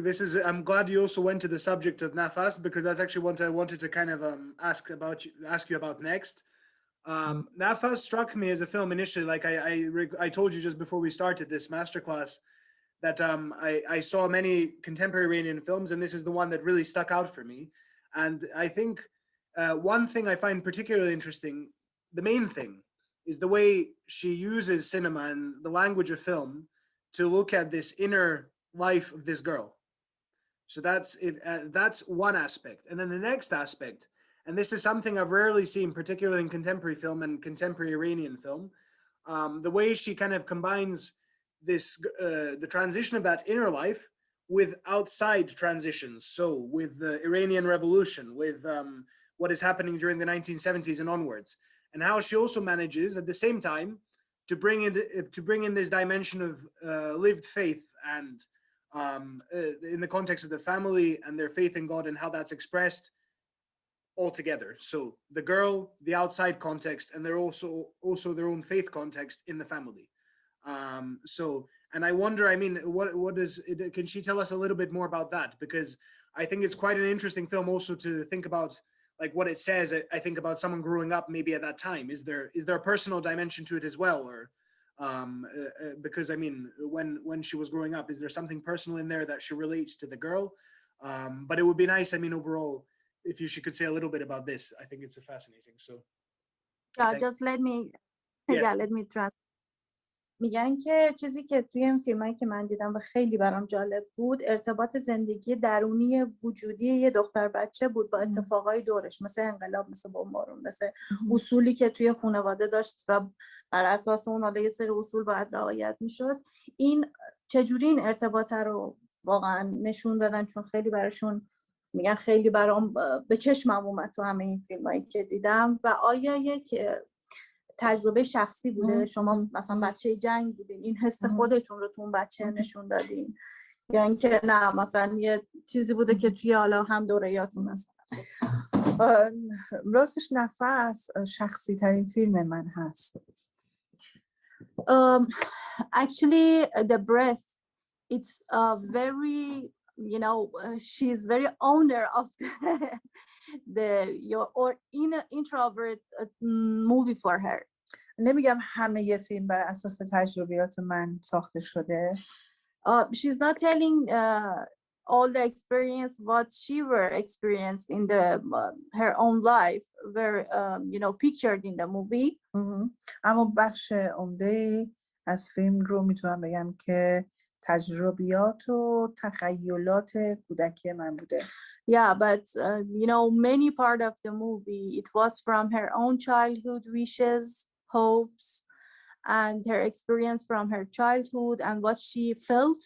Speaker 1: I'm glad you also went to the subject of Nafas, because that's actually what I wanted to kind of ask you about next. Nafas struck me as a film initially, like I told you just before we started this masterclass, that I saw many contemporary Iranian films, and this is the one that really stuck out for me. And I think one thing I find particularly interesting, the main thing, is the way she uses cinema and the language of film to look at this inner life of this girl. So that's one aspect. And then the next aspect, and this is something I've rarely seen, particularly in contemporary film and contemporary Iranian film, the way she kind of combines this, the transition of that inner life with outside transitions. So with the Iranian Revolution, with what is happening during the 1970s and onwards, and how she also manages at the same time to bring in this dimension of lived faith and in the context of the family and their faith in God and how that's expressed all together. So the girl, the outside context, and they're also their own faith context in the family. And I wonder, I mean, what is it, can she tell us a little bit more about that? Because I think it's quite an interesting film also to think about, like what it says, I think about someone growing up maybe at that time. Is there a personal dimension to it as well? Or because I mean, when she was growing up, is there something personal in there that she relates to the girl? But it would be nice, I mean, overall, if she could say a little bit about this. I think it's fascinating. So
Speaker 2: yeah, just let me translate. میگن که چیزی که توی این فیلمایی که من دیدم و خیلی برام جالب بود، ارتباط زندگی درونی وجودی یه دختر بچه بود با اتفاقای دورش، مثل انقلاب، مثل بمبارون، مثل اصولی که توی خانواده داشت و بر اساس اون حالا یه سری اصول باید رعایت میشد. این چجوری این ارتباط رو واقعا نشون دادن، چون خیلی براشون میگن خیلی برام به چشمم اومد تو همه این فیلمایی که دیدم. و آیا یک تجربه شخصی بوده؟ شما مثلا بچه جنگ بودین، این حس خودتون رو تو اون بچه نشون دادین، یا اینکه نه مثلا یه چیزی بوده که توی حالا هم دوره‌یاتون مثلا؟
Speaker 3: راستش نفس شخصی ترین فیلم من هست.
Speaker 2: Actually the breath, it's very, she's very owner of or introvert movie for her.
Speaker 3: نمیگم همه یه فیلم بر اساس تجربیات من ساخته شده.
Speaker 2: She's not telling all the experience what she were experienced in her own life were pictured in the movie.
Speaker 3: اما بخش عمده از فیلم رو میتونم بگم که تجربیات و تخیلات کودکی من بوده.
Speaker 2: Yeah, but many part of the movie, it was from her own childhood wishes, hopes, and her experience from her childhood, and what she felt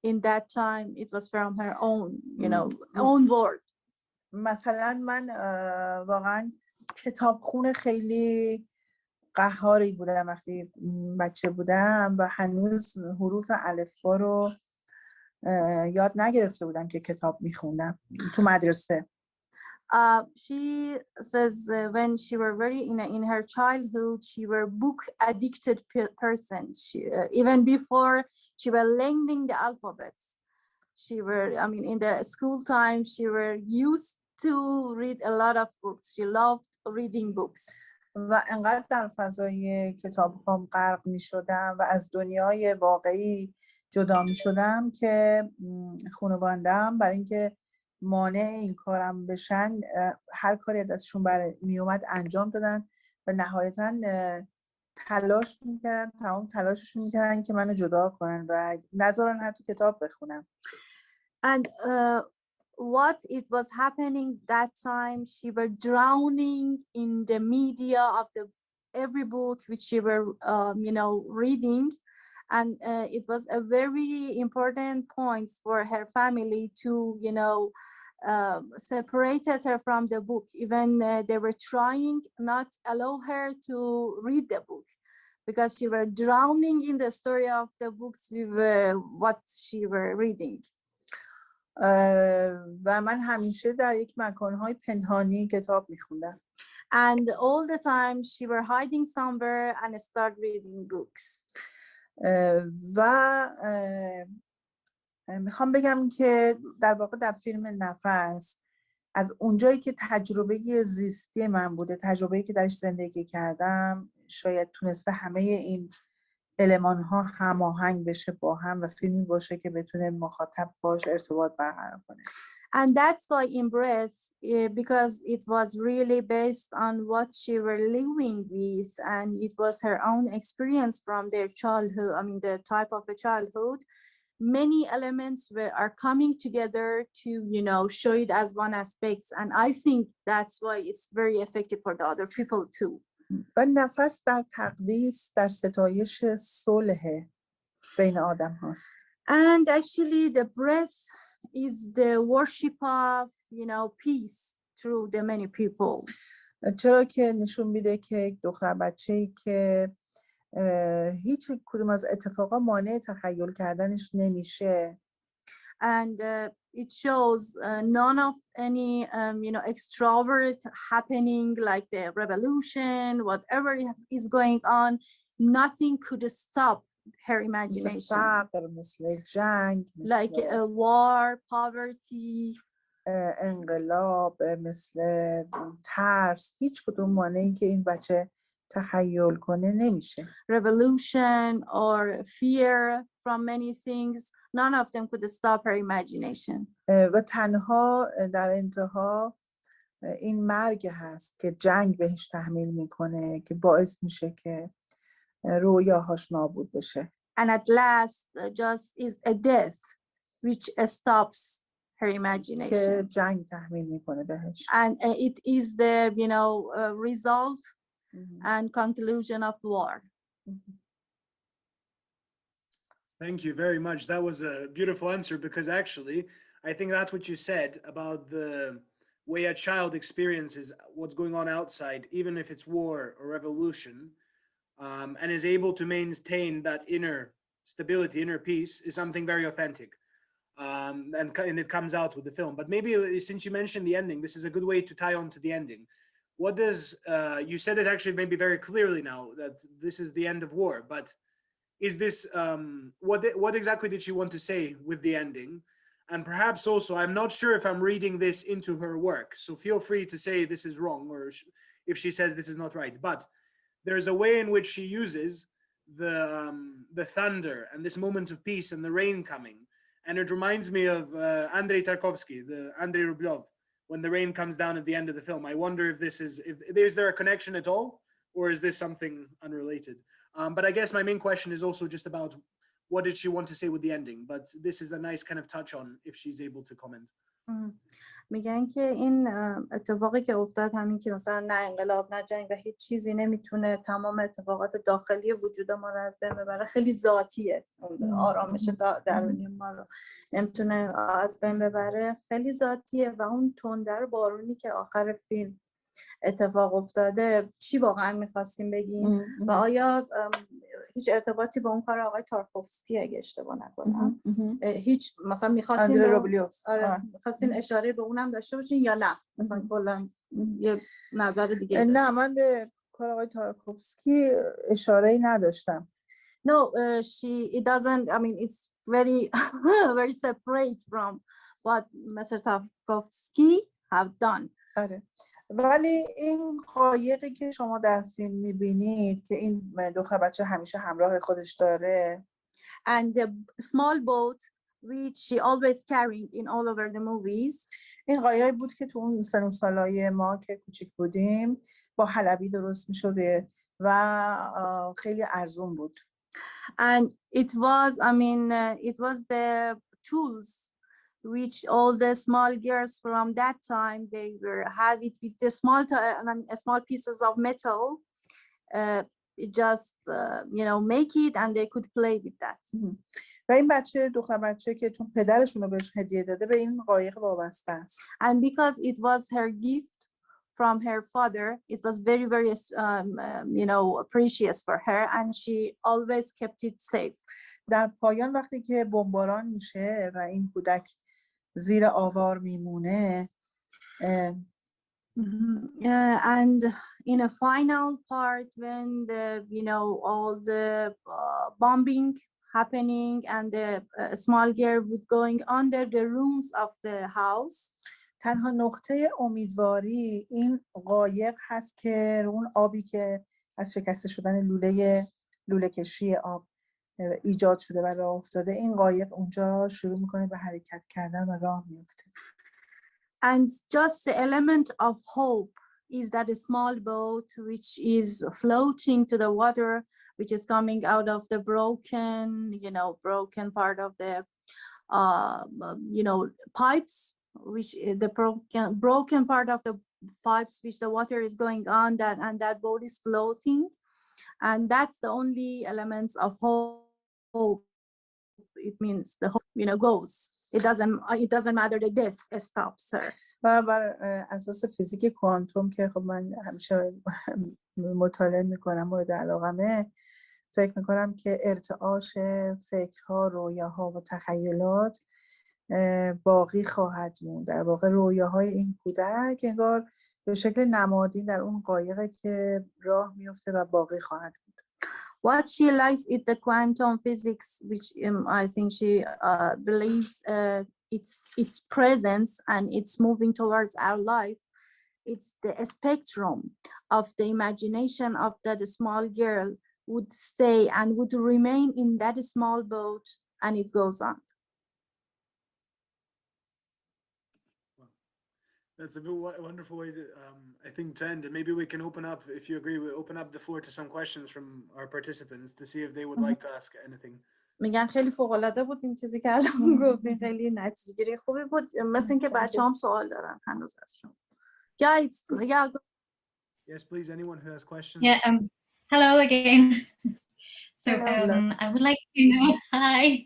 Speaker 2: in that time. It was from her own, own word.
Speaker 3: مثلا من واقعا کتابخون خیلی قهاری بودم وقتی بچه بودم و هنوز حروف الفبا رو یاد نگرفته بودم که کتاب میخوندم تو مدرسه.
Speaker 2: She says when she were very in her childhood, she were book addicted person. She even before she were learning the alphabets, in the school time, she were used to read a lot of books. She loved reading books.
Speaker 3: و انقدر در فضای کتاب‌هام غرق می‌شدم و از دنیای واقعی جدا می‌شدم که خانواده‌ام برای اینکه مانع این کارم بشن هر کاری ازشون میومد انجام دادن و نهایتاً تلاش می‌کردن، تمام تلاششون می‌کردن که منو جدا کنن و نذارن حتی کتاب بخونم.
Speaker 2: And what it was happening that time, she were drowning in the media of every book which she were reading, and it was a very important point for her family to separated her from the book. Even they were trying not allow her to read the book because she were drowning in the story of the books with what she were reading.
Speaker 3: و من همیشه در یک مکانهای پنهانی کتاب میخوندم.
Speaker 2: And all the time she were hiding somewhere and start reading books.
Speaker 3: و میخوام بگم که در واقع در فیلم نفس از اونجایی که تجربه زیستی من بوده، تجربه‌ای که درش زندگی کردم، شاید تونسته همه این المان‌ها هماهنگ بشه با هم و فیلمی باشه که بتونه مخاطب باش ارتباط برقرار کنه.
Speaker 2: And that's why in Breath, because it was really based on what she were living with, and it was her own experience from their childhood, the type of a childhood, many elements are coming together to, show it as one aspect. And I think that's why it's very effective for the other people too.
Speaker 3: و نفس در تقدیس، در ستایش صلح بین آدم هاست.
Speaker 2: And actually the breath is the worship of, peace through the many people.
Speaker 3: چرا که نشون میده که یک دختر بچه‌ای که هیچ کدوم از اتفاقا مانع تخیل کردنش نمیشه.
Speaker 2: And it shows none of any extrovert happening like the revolution, whatever is going on, nothing could stop her imagination.
Speaker 3: مثل جنگ،
Speaker 2: like a war, poverty,
Speaker 3: انقلاب، مثل ترس، هیچ کدوم مانعی که این بچه تخیل کنه نمیشه.
Speaker 2: revolution or fear from many things, none of them could stop her imagination.
Speaker 3: و تنها در انتها این مرگ هست که جنگ بهش تحمیل میکنه که باعث میشه که رویاهاش نابود بشه.
Speaker 2: And at last just is a death which stops her imagination.
Speaker 3: که جنگ تحمیل میکنه بهش.
Speaker 2: And it is the result and conclusion of war.
Speaker 1: Thank you very much. That was a beautiful answer, because actually I think that's what you said about the way a child experiences what's going on outside, even if it's war or revolution, and is able to maintain that inner stability, inner peace, is something very authentic. And it comes out with the film. But maybe since you mentioned the ending, this is a good way to tie on to the ending. What does, you said it actually maybe very clearly now that this is the end of war, but is this, what exactly did she want to say with the ending? And perhaps also, I'm not sure if I'm reading this into her work, so feel free to say this is wrong, or if she says this is not right, but there's a way in which she uses the thunder and this moment of peace and the rain coming. And it reminds me of Andrei Tarkovsky, the Andrei Rublev, when the rain comes down at the end of the film. I wonder if is there a connection at all, or is this something unrelated? But I guess my main question is also just about what did she want to say with the ending? But this is a nice kind of touch on if she's able to comment.
Speaker 2: میگن که این اتفاقی که افتاد، همین که مثلا نه انقلاب نه جنگ و هیچ چیزی نمیتونه تمام اتفاقات داخلی وجود ما رو از بین ببره، خیلی ذاتیه. آرامش درونی ما رو نمیتونه از بین ببره، خیلی ذاتیه. و اون تندر بارونی که آخر فیلم اتفاق افتاده، چی واقعا میخواستیم بگیم و آیا هیچ ارتباطی با اون کار آقای تارکوفسکی اگه اشتباه نکنم هیچ مثلا میخواستین اشاره به اونم داشته باشین یا نه مثلا کلا یه نظر دیگه؟
Speaker 3: نه، من به کار آقای تارکوفسکی اشاره‌ای نداشتم.
Speaker 2: No, it doesn't. I mean, it's very very separate from what Mr. Tarkovsky have done.
Speaker 3: آره. ولی این قایقی که شما در فیلم میبینید که این دو بچه همیشه همراه خودش داره
Speaker 2: and the small boat which she always carrying in all over the movies.
Speaker 3: این قایقی بود که تو اون سن و سالای ما که کوچیک بودیم با حلبی درست میشده و خیلی ارزون بود.
Speaker 2: And it was, I mean, it was the tools which all the small girls from that time, they were had it with the small pieces of metal, just you know, make it and they could play with that.
Speaker 3: و این بچه دختر بچه که چون پدرشون رو بهش هدیه داده به این قایق وابسته است.
Speaker 2: And because it was her gift from her father, it was very you know, precious for her, and she always kept it safe.
Speaker 3: در پایان وقتی که بمباران میشه و این کودک زیر آوار میمونه
Speaker 2: and in a final part when the, you know, all the bombing happening and the small girl would going under the rooms of the house,
Speaker 3: تنها نقطه امیدواری این قایق هست که اون آبی که از شکسته شدن لوله کشی آب ایجاد شده و راه افتاده، این قایق اونجا شروع میکنه به حرکت کردن و راه میفته.
Speaker 2: And just the element of hope is that a small boat which is floating to the water, which is coming out of the broken, you know, broken part of the, you know, pipes, which the broken part of the pipes, which the water is going on, that and that boat is floating, and that's the only elements of hope. It means the hope, you know, goes. It doesn't matter the death stops her.
Speaker 3: و بر اساس فیزیک کوانتوم که خب من همیشه مطالعه میکنم مورد علاقمه، فکر میکنم که ارتعاش فکرها، رویاها و تخیلات باقی خواهد موند. در واقع رویاهای این کودک انگار به شکل نمادین در اون قایقی که راه میفته و باقی خواهد بود.
Speaker 2: What she likes is the quantum physics, which I think she believes its presence and it's moving towards our life. It's the spectrum of the imagination of that small girl would stay and would remain in that small boat, and it goes on.
Speaker 1: That's a wonderful way to, I think, to end. And maybe we can open up, if you agree, we open up the floor to some questions from our participants to see if they would like to ask anything.
Speaker 2: میگن خیلی فوق‌العاده بود این چیزی که الان گفتین، خیلی نتیجه‌گیری خوبی بود. مثل اینکه بچه‌هام سوال دارن هنوز از شما. Yeah.
Speaker 1: Yes, please. Anyone who has questions.
Speaker 4: Yeah. Hello again. So
Speaker 3: Hello.
Speaker 4: I would like to know. Hi.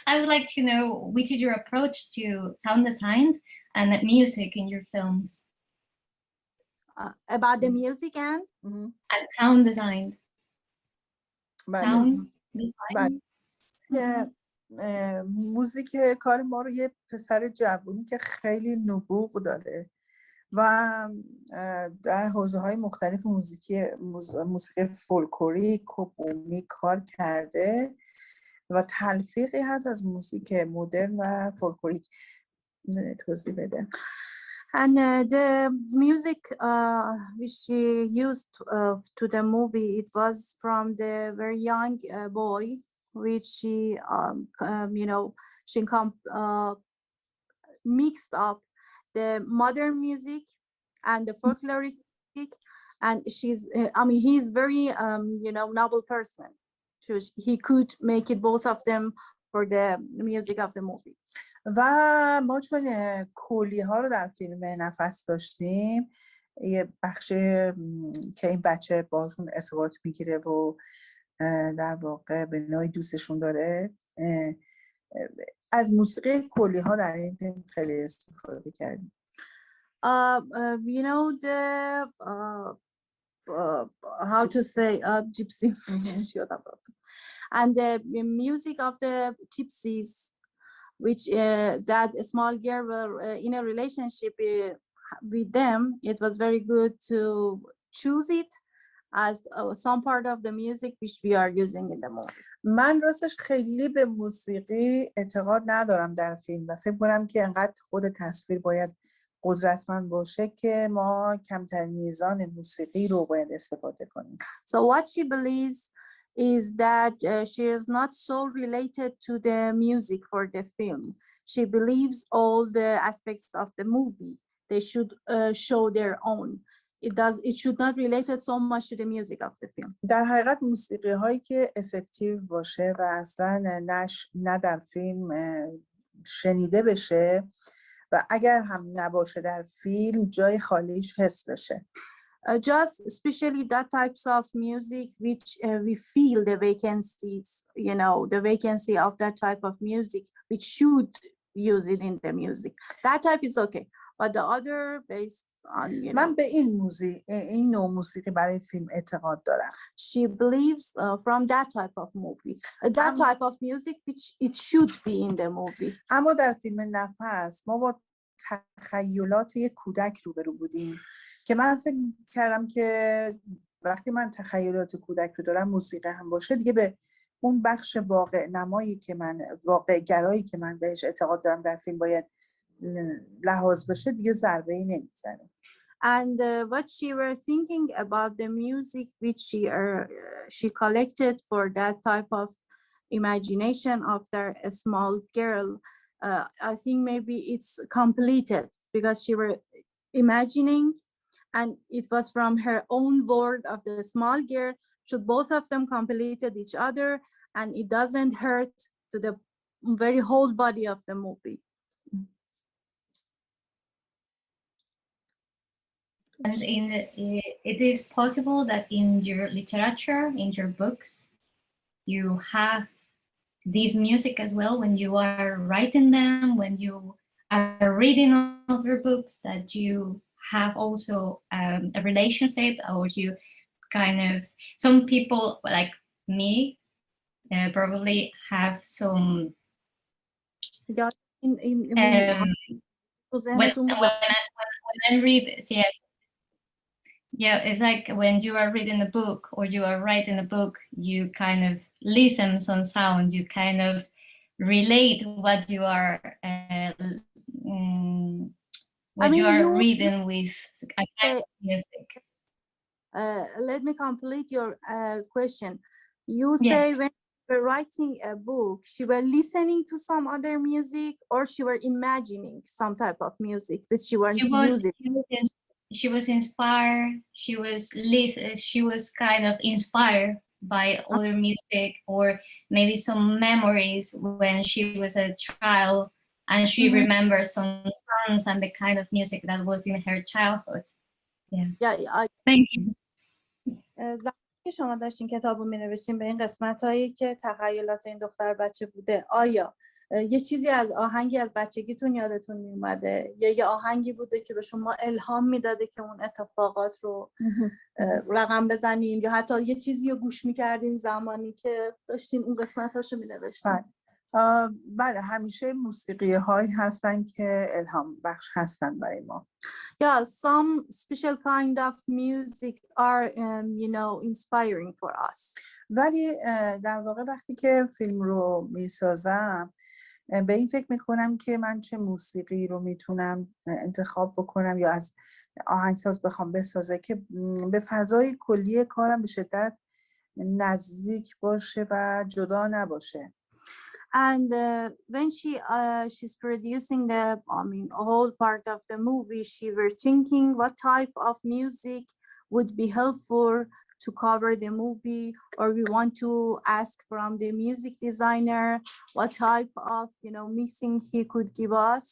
Speaker 4: I would like to know which is your approach to sound design and music in your films.
Speaker 2: About the music and
Speaker 4: Sound design. Sound design.
Speaker 3: موزیک کار ما رو یه پسر جوونی که خیلی نبوغ داره و در حوزه‌های مختلف موسیقی فولکلوریک و بومی کار کرده و تلفیقی هست از موسیقی مدرن و فولکلوریک. توضیح بده.
Speaker 2: And the music which she used to the movie, it was from the very young boy, which she, you know, she mixed up the modern music and the folkloric music. And she's, I mean, he's very, you know, noble person. So he could make it both of them for the music of the movie.
Speaker 3: و ما چون کولی ها رو در فیلم نفس داشتیم، یه بخش که این بچه باشون ارتباط میگیره و در واقع به نوعی دوستشون داره، از موسیقی کولی ها در این فیلم خیلی استفاده کردیم.
Speaker 2: You know, the how to say gypsy and the music of the gypsies, which that small girl were in a relationship with them. It was very good to choose it as some part of the music which we are using in the movie.
Speaker 3: من راستش خیلی به موسیقی اعتقاد ندارم در فیلم و فکر کنم که انقدر خود تصویر باید قدرتمند باشه که ما کمترین میزان موسیقی رو باید استفاده کنیم.
Speaker 2: So what she believes is that she is not so related to the music for the film. She believes all the aspects of the movie, they should show their own. It should not relate so much to the music of the film.
Speaker 3: در حقیقت موسیقی هایی که افکتیو باشه و اصلا نه در فیلم شنیده بشه و اگر هم نباشه در فیلم جای خالیش حس بشه.
Speaker 2: Just especially that types of music which we feel the vacancies, you know, the vacancy of that type of music which should use it in the music. That type is okay, but the other based on, you know.
Speaker 3: من به این نوع موسیقی برای فیلم اعتقاد دارم.
Speaker 2: She believes from that type of movie, that type of music which it should be in the movie.
Speaker 3: اما در فیلم نفس ما با تخیلات یک کودک روبرو بودیم که من فکر کردم که وقتی من تخیلات کودک رو دارم موسیقی هم باشه دیگه به اون بخش واقع نمایی که من واقع گرایی که من بهش اعتقاد دارم در فیلم باید لحاظ بشه دیگه ضربه‌ای نمیزنه.
Speaker 2: And what she were thinking about the music which she collected for that type of imagination of a small girl, I think maybe it's completed because she were imagining and it was from her own world of the small girl. Should both of them completed each other and it doesn't hurt to the very whole body of the movie.
Speaker 4: And it is possible that in your literature, in your books, you have this music as well when you are writing them, when you are reading other books, that you have also a relationship, or you kind of, some people like me probably have some when I read, yes. Yeah, it's like when you are reading a book or you are writing a book, you kind of listen some sound, you kind of relate what you are reading with a kind of music.
Speaker 2: Let me complete your question. You say when you were writing a book, she were listening to some other music or she were imagining some type of music that she wanted to use it?
Speaker 4: She was inspired. She was kind of inspired by other music, or maybe some memories when she was a child, and she remembers some songs and the kind of music that was in her childhood. Yeah. Thank you.
Speaker 2: زمانی که شما داشتین کتاب رو می‌نوشتین به این قسمت‌هایی که تخیلات این دختر بچه بوده، آیا یه چیزی از آهنگی از بچگیتون یادتون میومده یا یه آهنگی بوده که به شما الهام میداده که اون اتفاقات رو رقم بزنین، یا حتی یه چیزی رو گوش میکردین زمانی که داشتین اون قسمتاشو مینوشتین؟
Speaker 3: بله، همیشه موسیقی هایی هستن که الهام بخش هستن برای ما.
Speaker 2: Yeah, some special kind of music are inspiring for us.
Speaker 3: ولی در واقع وقتی که فیلم رو میسازم به این فکر میکنم که من چه موسیقی رو میتونم انتخاب بکنم یا از آهنگساز بخوام بسازه که به فضای کلی کارم به شدت نزدیک باشه و جدا نباشه.
Speaker 2: And when she's producing the whole part of the movie, she were thinking what type of music would be helpful to cover the movie, or we want to ask from the music designer what type of mixing he could give us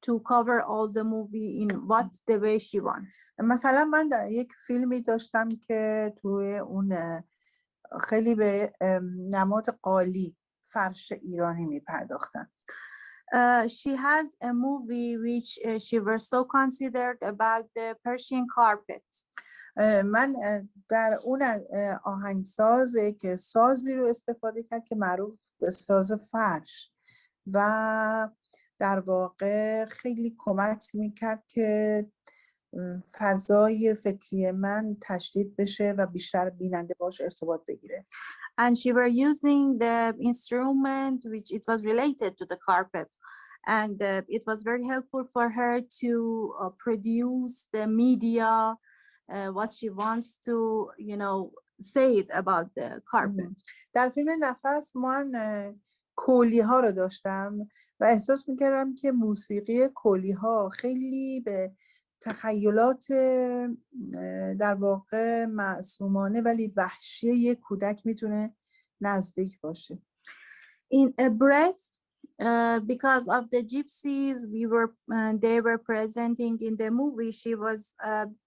Speaker 2: to cover all the movie in what the way she wants.
Speaker 3: مثلا من در یک فیلمی داشتم که توی اون خیلی به نماد قالی فرش ایرانی میپرداختن.
Speaker 2: She has a movie which she was so considered about the Persian carpet.
Speaker 3: من در اون آهنگساز که سازی رو استفاده کرد که معروف به ساز فرش و در واقع خیلی کمک میکرد که فضای فکری من تشدید بشه و بیشتر بیننده باش ارتباط بگیره.
Speaker 2: And she were using the instrument which it was related to the carpet, and it was very helpful for her to produce the media, what she wants to, you know, say it about the carpet.
Speaker 3: در فیلم نفس من کولی ها رو داشتم و احساس میکردم که موسیقی کولی ها خیلی به تخیلات در واقع معصومانه ولی وحشی یک کودک میتونه نزدیک باشه.
Speaker 2: In a breath, because of the gypsies they were presenting in the movie,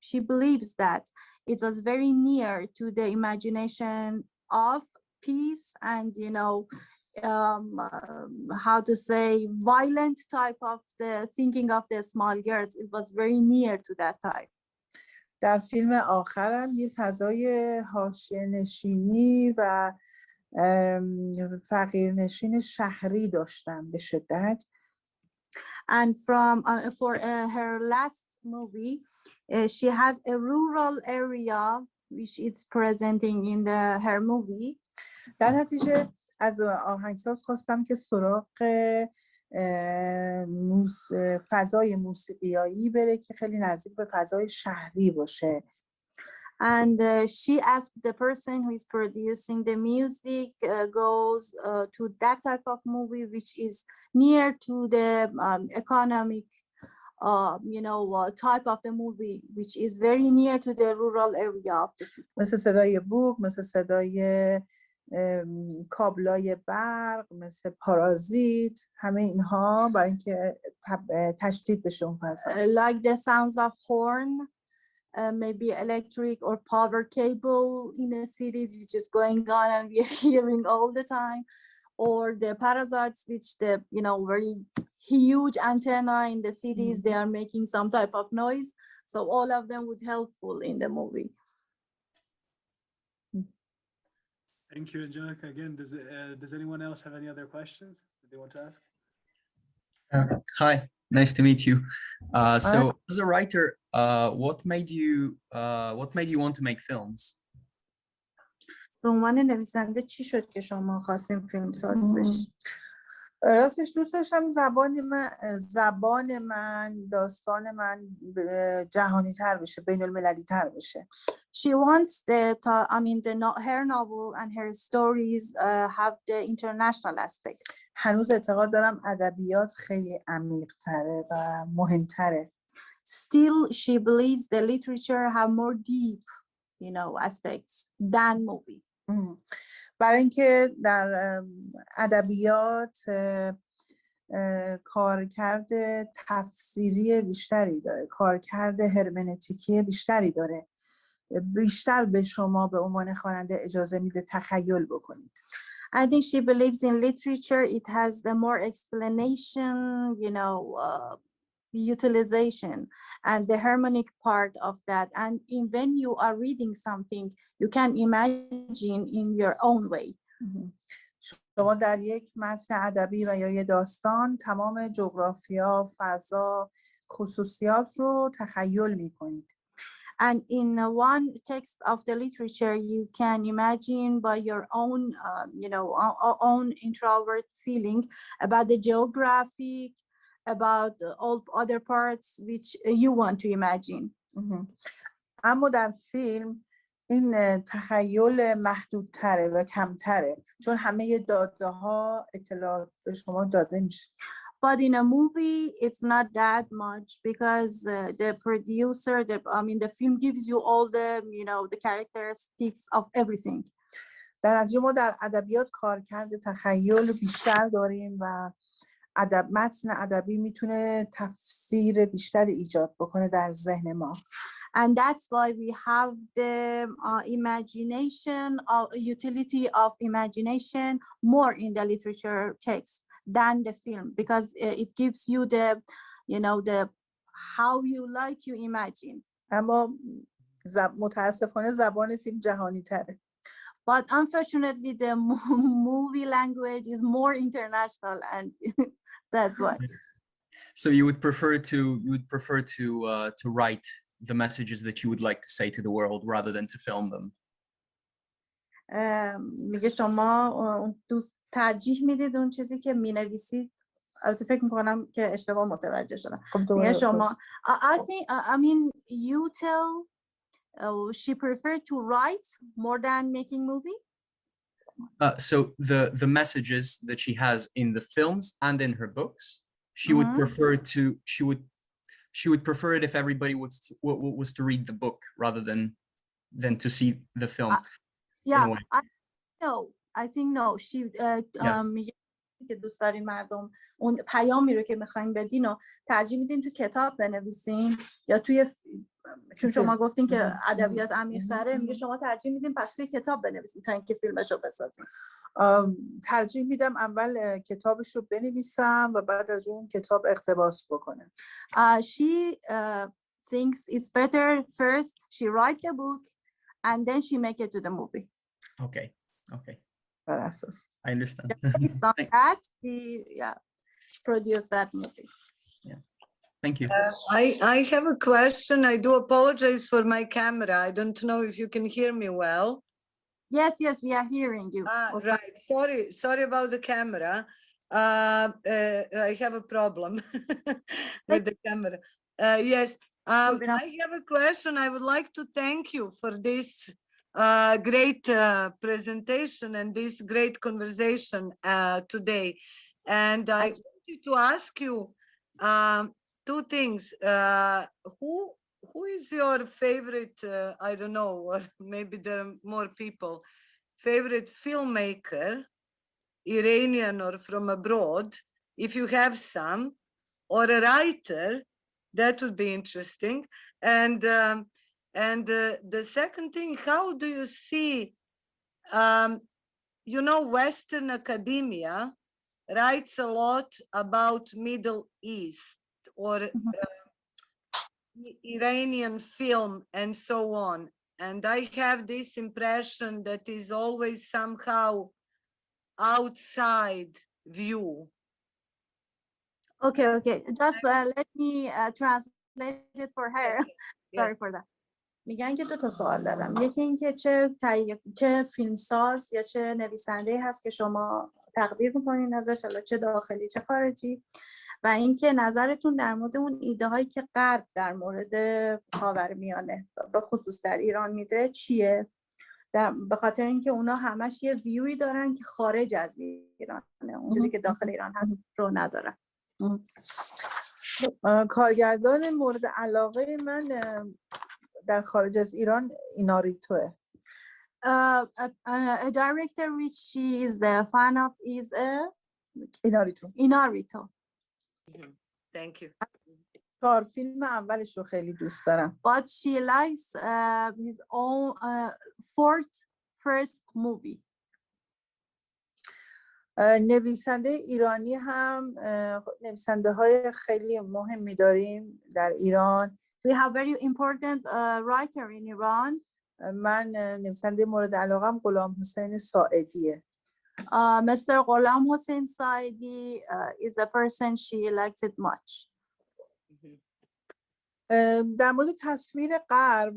Speaker 2: she believes that it was very near to the imagination of peace and, you know, how to say, violent type of the thinking of the small girls. It was very near to that type.
Speaker 3: در فیلم آخرم یه فضای حاشیه نشینی و فقیرنشین شهری داشتم به شدت.
Speaker 2: And for her last movie, she has a rural area which is presenting in her movie.
Speaker 3: در نتیجه از آهنگساز خواستم که سراغ فضای موسیقیایی بره که خیلی نزدیک به فضای شهری باشه.
Speaker 2: And she asked the person who is producing the music goes to that type of movie which is near to the economic you know type of the movie which is very near to the rural area of the people.
Speaker 3: مثل صدای بوق، مثل صدای کابلای برق، مثل پارازیت، همه اینها برای اینکه تشدید بشه اون فضا.
Speaker 2: Like the sounds of horn, maybe electric or power cable in a city which is going on and we are hearing all the time, or the parasites which the, you know, very huge antenna in the cities, they are making some type of noise. So all of them would helpful in the movie.
Speaker 1: Thank you, Angelica. Again, does anyone else have any other questions that they want to ask?
Speaker 5: Hi, nice to meet you. So, as a writer, what made you want to make films?
Speaker 2: به عنوان نویسنده چی شد که شما خواستین فیلم ساز بشین؟
Speaker 3: راستش دوست داشتم زبان من داستان من جهانی تر بشه، بین المللی تر بشه.
Speaker 2: She wants her novel and her stories have the international aspects.
Speaker 3: هنوز اعتقاد دارم ادبیات خیلی عمیق تره و مهم تره.
Speaker 2: Still, she believes the literature have more deep, you know, aspects than movie.
Speaker 3: برای اینکه در ادبیات کارکرد تفسیری بیشتری داره، کارکرد هرمنوتیکی بیشتری داره، بیشتر به شما به عنوان خواننده اجازه میده تخیل بکنید.
Speaker 2: I think she believes in literature. It has the more explanation, you know, utilization and the harmonic part of that. And when you are reading something, you can imagine in your own way.
Speaker 3: شما در یک متن ادبی و یا یه داستان تمام جغرافیا، فضا، خصوصیات رو تخیل میکنید.
Speaker 2: And in one text of the literature, you can imagine by your own, you know, own introvert feeling about the geographic, about all other parts which you want to imagine.
Speaker 3: اما در فیلم این تخیل محدودتره و کمتره چون همه داده ها اطلاعات به شما داده میشه.
Speaker 2: But in a movie, it's not that much because the producer, the film gives you all the, you know, the characteristics of everything.
Speaker 3: در نتیجه ما در ادبیات کارکرد تخیل بیشتر داریم و متن ادبی میتونه تفسیر بیشتری ایجاد بکنه در ذهن ما.
Speaker 2: And that's why we have the imagination, utility of imagination more in the literature text than the film, because it gives you the, you know, the how you like you imagine.
Speaker 3: اما متاسفانه زبان فیلم جهانی تره.
Speaker 2: But unfortunately, the movie language is more international, and that's why.
Speaker 5: So you would prefer to write the messages that you would like to say to the world rather than to film them?
Speaker 2: میگه شما دوست ترجیح میدید اون چیزی که مینویسید. البته فکر میکنم که اشتباه متوجه شدم. میگه شما I think I mean you tell she preferred to write more than making movie.
Speaker 5: So the messages that she has in the films and in her books, she would prefer to she would prefer it if everybody was to read the book rather than to see the film.
Speaker 2: Yeah, I think no. She میگه که دوست دارین مردم اون پیامی رو که میخواین بدین و ترجیح میدین تو کتاب بنویسین یا توی چون شما گفتین که ادبیات عمیق‌تره، میگه شما ترجیح میدین پس توی کتاب بنویسین تا اینکه فیلمش رو بسازین.
Speaker 3: ترجیح میدم اول کتابش رو بنویسم و بعد از اون کتاب اقتباس بکنم.
Speaker 2: She thinks it's better first she write the book and then she make it to the movie.
Speaker 5: Okay.
Speaker 3: بر اساس.
Speaker 5: I understand.
Speaker 2: Based on that, she produced that movie.
Speaker 5: Yeah. Thank you.
Speaker 6: I have a question. I do apologize for my camera. I don't know if you can hear me well.
Speaker 2: Yes, we are hearing you.
Speaker 6: Right. Sorry about the camera. I have a problem with the camera. Yes. I have a question. I would like to thank you for this great presentation and this great conversation today. And I wanted to ask you two things. Who is your favorite, I don't know, or maybe there are more people, favorite filmmaker, Iranian or from abroad, if you have some, or a writer, that would be interesting. And the second thing, how do you see, Western academia writes a lot about Middle East or Iranian film and so on. And I have this impression that is always somehow outside view.
Speaker 2: Okay. Just let me translate it for her. Sorry for that. میگن که 2 تا سوال دارم. یکی این که چه فیلمساز یا چه نویسنده هست که شما تقدیر می‌کنین ازش، حالا چه داخلی چه خارجی، و اینکه نظرتون در مورد اون ایده هایی که غرب در مورد خاورمیانه به خصوص در ایران میده چیه؟ به خاطر اینکه اونا همش یه ویوی دارن که خارج از ایرانه، اونجوری که داخل ایران هست رو ندارن.
Speaker 3: کارگردان مورد علاقه من در خارج از ایران ایناریتوه.
Speaker 2: A director which she is the fan of is ایناریتو.
Speaker 6: Thank you.
Speaker 3: فیلم اولش رو خیلی دوست دارم.
Speaker 2: But she likes his own first movie.
Speaker 3: نویسنده ایرانی هم نویسنده های خیلی مهمی داریم در ایران.
Speaker 2: We have very important writer in Iran.
Speaker 3: من نویسنده مورد علاقم غلام حسین ساعدیه.
Speaker 2: Mr. Ghulam Hossein Saidi is a person she likes it much.
Speaker 3: در مورد تصویر غرب،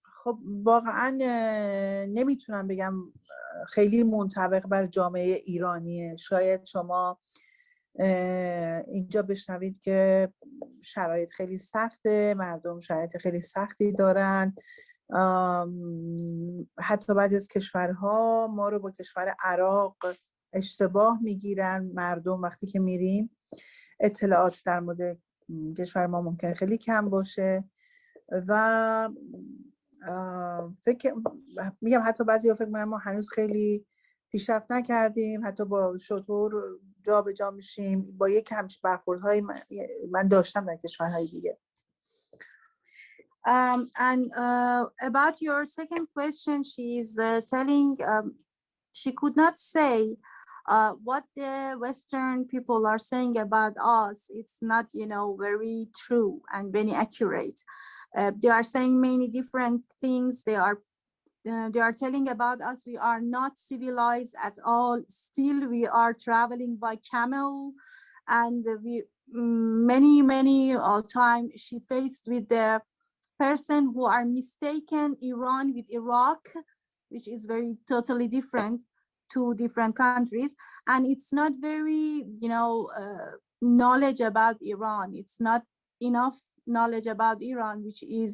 Speaker 3: خب واقعا نمیتونم بگم خیلی منطبق بر جامعه ایرانیه. شاید شما اینجا بشنوید که شرایط خیلی سخته، مردم شرایط خیلی سختی دارن. حتی بعضی از کشورها ما رو با کشور عراق اشتباه میگیرن. مردم وقتی که میریم اطلاعات در مورد کشور ما ممکنه خیلی کم باشه و میگم حتی بعضی فکر میکنن ما هنوز خیلی پیشرفت نکردیم، حتی با شطور جا به جا میشیم. با یک همچین برخوردهایی من داشتم در کشورهای دیگه.
Speaker 2: And about your second question, she is telling she could not say what the Western people are saying about us. It's not, very true and very accurate. They are saying many different things. They are telling about us we are not civilized at all. Still, we are traveling by camel, and many time she faced with the person who are mistaken Iran with Iraq, which is very totally different, two different countries, and it's not very knowledge about Iran. It's not enough knowledge about Iran, which is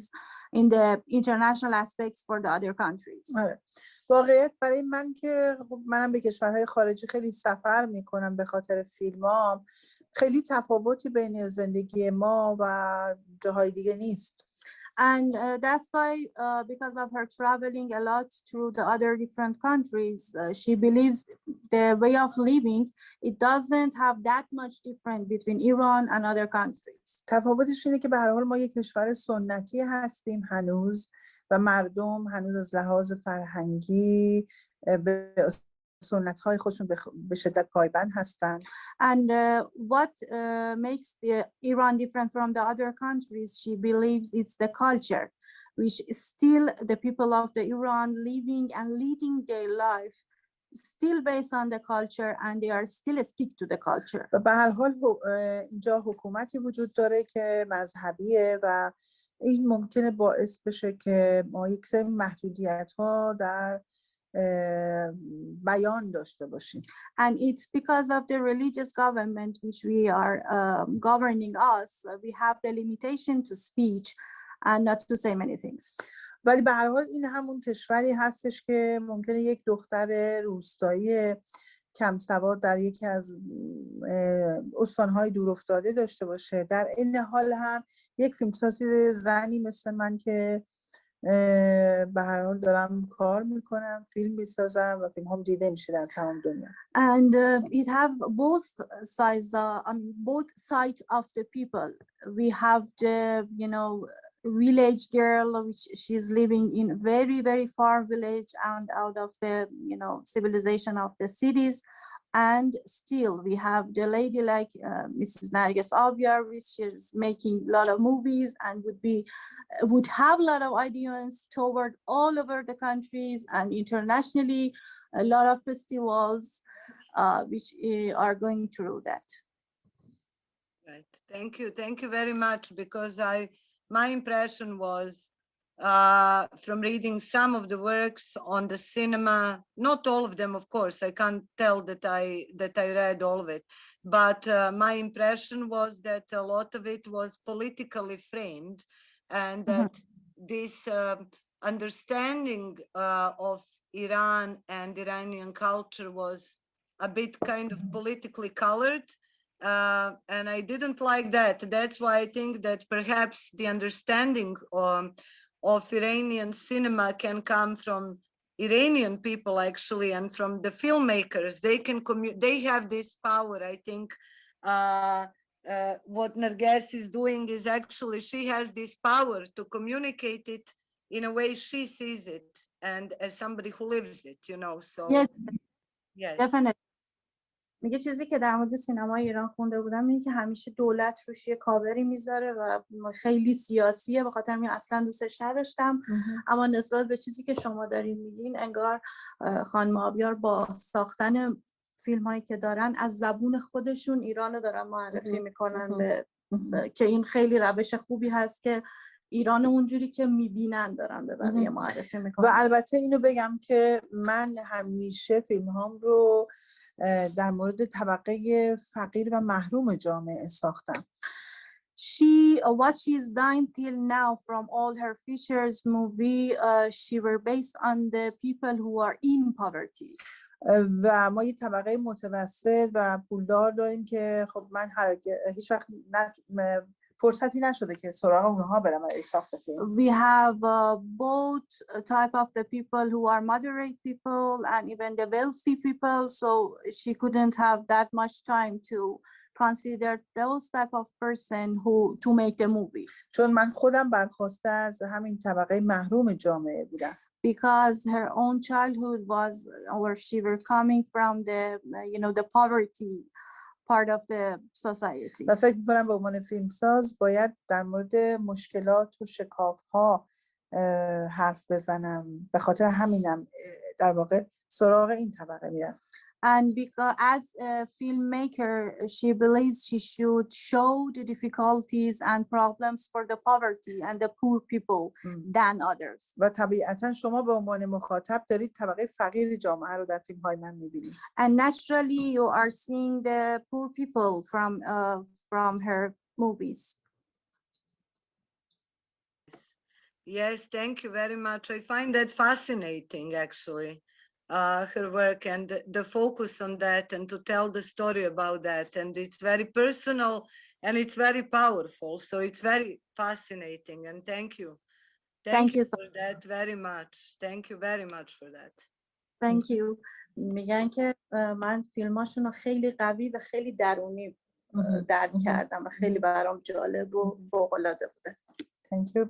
Speaker 2: in the international aspects for the other countries.
Speaker 3: واقعیت برای من که منم به کشورهای خارجی خیلی سفر میکنم به خاطر فیلمام، خیلی تفاوتی بین زندگی ما و جاهای دیگه نیست.
Speaker 2: And that's why, because of her traveling a lot through the other different countries, she believes the way of living, it doesn't have that much difference between Iran and other countries.
Speaker 3: تفاوتش اینه که به هر حال ما یک کشور سنتی هستیم هنوز و مردم هنوز از لحاظ فرهنگی به سنت‌های خودشون به شدت پایبند هستند.
Speaker 2: And what makes Iran different from the other countries, she believes it's the culture, which still the people of the Iran living and leading their life still based on the culture, and they are still stick to the culture.
Speaker 3: و به هر حال اینجا حکومتی وجود داره که مذهبیه و این ممکنه باعث بشه که ما یک سری محدودیت‌ها در بیان داشته باشیم.
Speaker 2: And it's because of the religious government which we are governing us, we have the limitation to speech and not to say many things.
Speaker 3: ولی به هر حال این همون کشوری هستش که ممکنه یک دختر روستایی کم سوار در یکی از استانهای دورافتاده داشته باشه. در این حال هم یک فیلمسازی زنی مثل من که به هر حال دارم کار میکنم، فیلم میسازم و فیلم هم دیده میشه در تمام دنیا.
Speaker 2: And it have both sides, both sides of the people. We have the village girl, which she's living in very far village and out of the civilization of the cities. And still we have the lady like Mrs Narges Abyar, which is making a lot of movies and would have a lot of audience toward all over the countries and internationally, a lot of festivals which are going through that.
Speaker 6: Right. Thank you very much, because my impression was from reading some of the works on the cinema, not all of them, of course, I can't tell that I read all of it, but my impression was that a lot of it was politically framed, and that this understanding of Iran and Iranian culture was a bit kind of politically colored. And I didn't like that. That's why I think that perhaps the understanding of Iranian cinema can come from Iranian people, actually, and from the filmmakers. They have this power. I think what Narges is doing is actually she has this power to communicate it in a way she sees it, and as somebody who lives it, So
Speaker 2: yes, definitely. میگه چیزی که در مورد سینما ایران خونده بودم اینه که همیشه دولت روش یه کاوری میذاره و خیلی سیاسیه، به خاطر همین اصلا دوستش نداشتم. اما نسبت به چیزی که شما دارین میگین، انگار خانم آبیار با ساختن فیلم هایی که دارن از زبون خودشون ایرانو دارن معرفی میکنن که این خیلی روش خوبی هست که ایران اونجوری که میبینن دارن به بقیه معرفی میکنن.
Speaker 3: و البته اینو بگم که من همیشه فیلم هام رو در مورد طبقه فقیر و محروم جامعه ساختم.
Speaker 2: What she's done till now from all her features movie, she were based on the people who are in poverty.
Speaker 3: و ما یه طبقه متوسط و پولدار داریم که خب من هیچ وقت فرصتی نشده که سراغ اونها برم برای ساخت فیلم.
Speaker 2: We have both type of the people who are moderate people and even the wealthy people, so she couldn't have that much time to consider those type of person to make the movie.
Speaker 3: چون من خودم برخواسته از همین طبقه محروم جامعه بودم.
Speaker 2: Because her own childhood was, or she were coming from the poverty part of the society.
Speaker 3: و فکر می‌کنم به عنوان فیلمساز باید در مورد مشکلات و شکاف‌ها حرف بزنم. به خاطر همینم در واقع سراغ این طبقه میرم.
Speaker 2: And because as a filmmaker, she believes she should show the difficulties and problems for the poverty and the poor people than others.
Speaker 3: و طبیعتا شما به عنوان مخاطب دارید طبقه فقیر جامعه رو در فیلم های من میبینید.
Speaker 2: And naturally you are seeing the poor people from her movies.
Speaker 6: Yes, thank you very much. I find that fascinating, actually, her work and the focus on that, and to tell the story about that. And it's very personal and it's very powerful. So it's very fascinating. And thank you. Thank you for that very much. Thank you very much for that.
Speaker 2: Thank you. میگن که من فیلماشون رو خیلی قوی و خیلی درونی درک کردم و خیلی برام جالب و فوق‌العاده بوده.
Speaker 3: Thank you.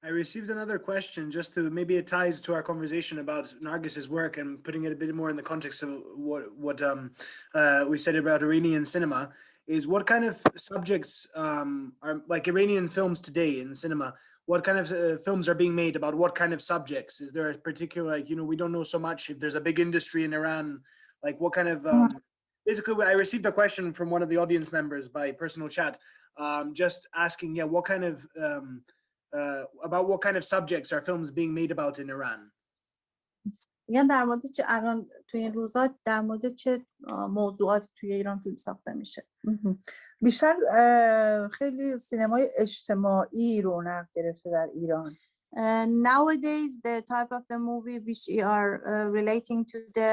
Speaker 1: I received another question, just to maybe it ties to our conversation about Narges's work and putting it a bit more in the context of what we said about Iranian cinema, is what kind of subjects are like Iranian films today in cinema? What kind of films are being made about what kind of subjects? Is there a particular, like, you know, we don't know so much if there's a big industry in Iran, like what kind of, basically I received a question from one of the audience members by personal chat, just asking, yeah, what kind of, about what kind of subjects are films being made about in Iran?
Speaker 2: یعنی در مورد چه الان توی این روزا در مورد چه موضوعاتی توی ایران فیلم ساخته میشه؟
Speaker 3: بیشتر خیلی سینمای اجتماعی رونق گرفته در ایران.
Speaker 2: Nowadays the type of the movie which are relating to the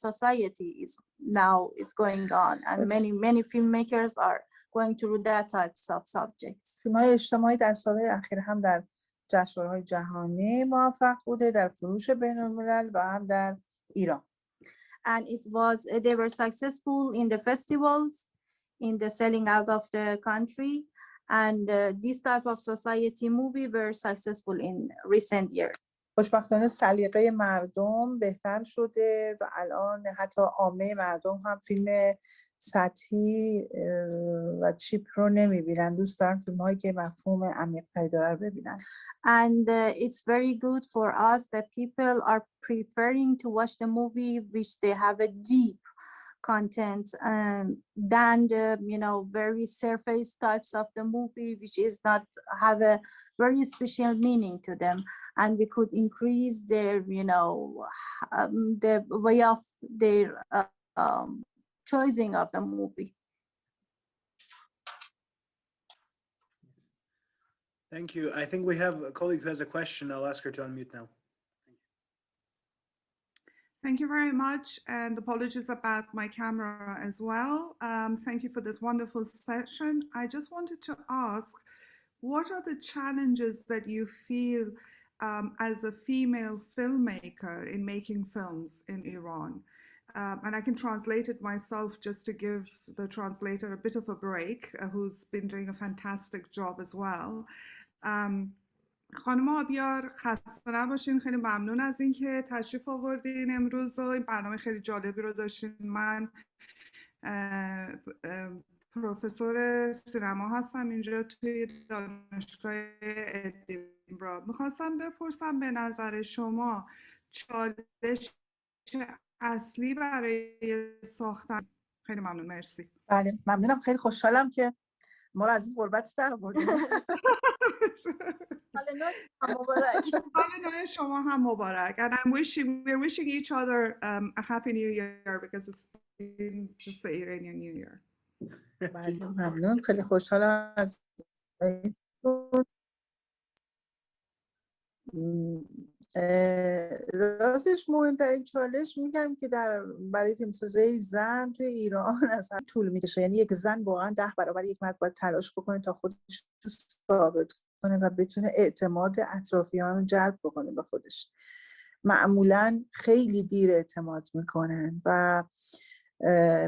Speaker 2: society is going on, and many filmmakers are going through that types of subjects.
Speaker 3: سینمای اجتماعی در سالهای اخیر هم در جشنواره‌های جهانی موفق بوده، در فروش بین‌الملل و هم در ایران.
Speaker 2: And they were successful in the festivals, in the selling out of the country, and this type of society movie were successful in recent years.
Speaker 3: خوشبختانه سلیقه مردم بهتر شده و الان حتی عامه مردم هم فیلم سطحی و چیپ رو نمیبینن، دوست دارن فیلم‌هایی که مفهوم عمیق‌تری داره ببینن.
Speaker 2: And it's very good for us that people are preferring to watch the movie which they have a deep content than the very surface types of the movie which is not have a very special meaning to them, and we could increase their the way of their choosing of the movie.
Speaker 1: Thank you. I think we have a colleague who has a question. I'll ask her to unmute now.
Speaker 7: Thank you very much, and apologies about my camera as well. Thank you for this wonderful session. I just wanted to ask, what are the challenges that you feel as a female filmmaker in making films in Iran? And I can translate it myself just to give the translator a bit of a break, who's been doing a fantastic job as well. خانم آبیار خسته نباشین، خیلی ممنون از اینکه تشریف آوردین امروز و این برنامه خیلی جالبی رو داشتین. من پروفسور سینما هستم اینجا توی دانشگاه ادینبرا. میخواستم بپرسم به نظر شما چالش اصلی برای ساختن. خیلی ممنون، مرسی.
Speaker 3: بله ممنونم، خیلی خوشحالم که ما رو از این غربت در آوردین.
Speaker 2: سال نو
Speaker 7: شما هم مبارک. And we're wishing each other a happy new year because it's just the Iranian New Year.
Speaker 3: بله ممنون، خیلی خوشحالم از راستش مهمترین چالش میگم که برای فیلمسازی زن توی ایران اصلا طول میکشه. یعنی یک زن واقعا 10 برابر یک مرد باید تلاش بکنه تا خودش رو ثابت کنه و بتونه اعتماد اطرافیان رو جلب بکنه به خودش. معمولا خیلی دیر اعتماد میکنن و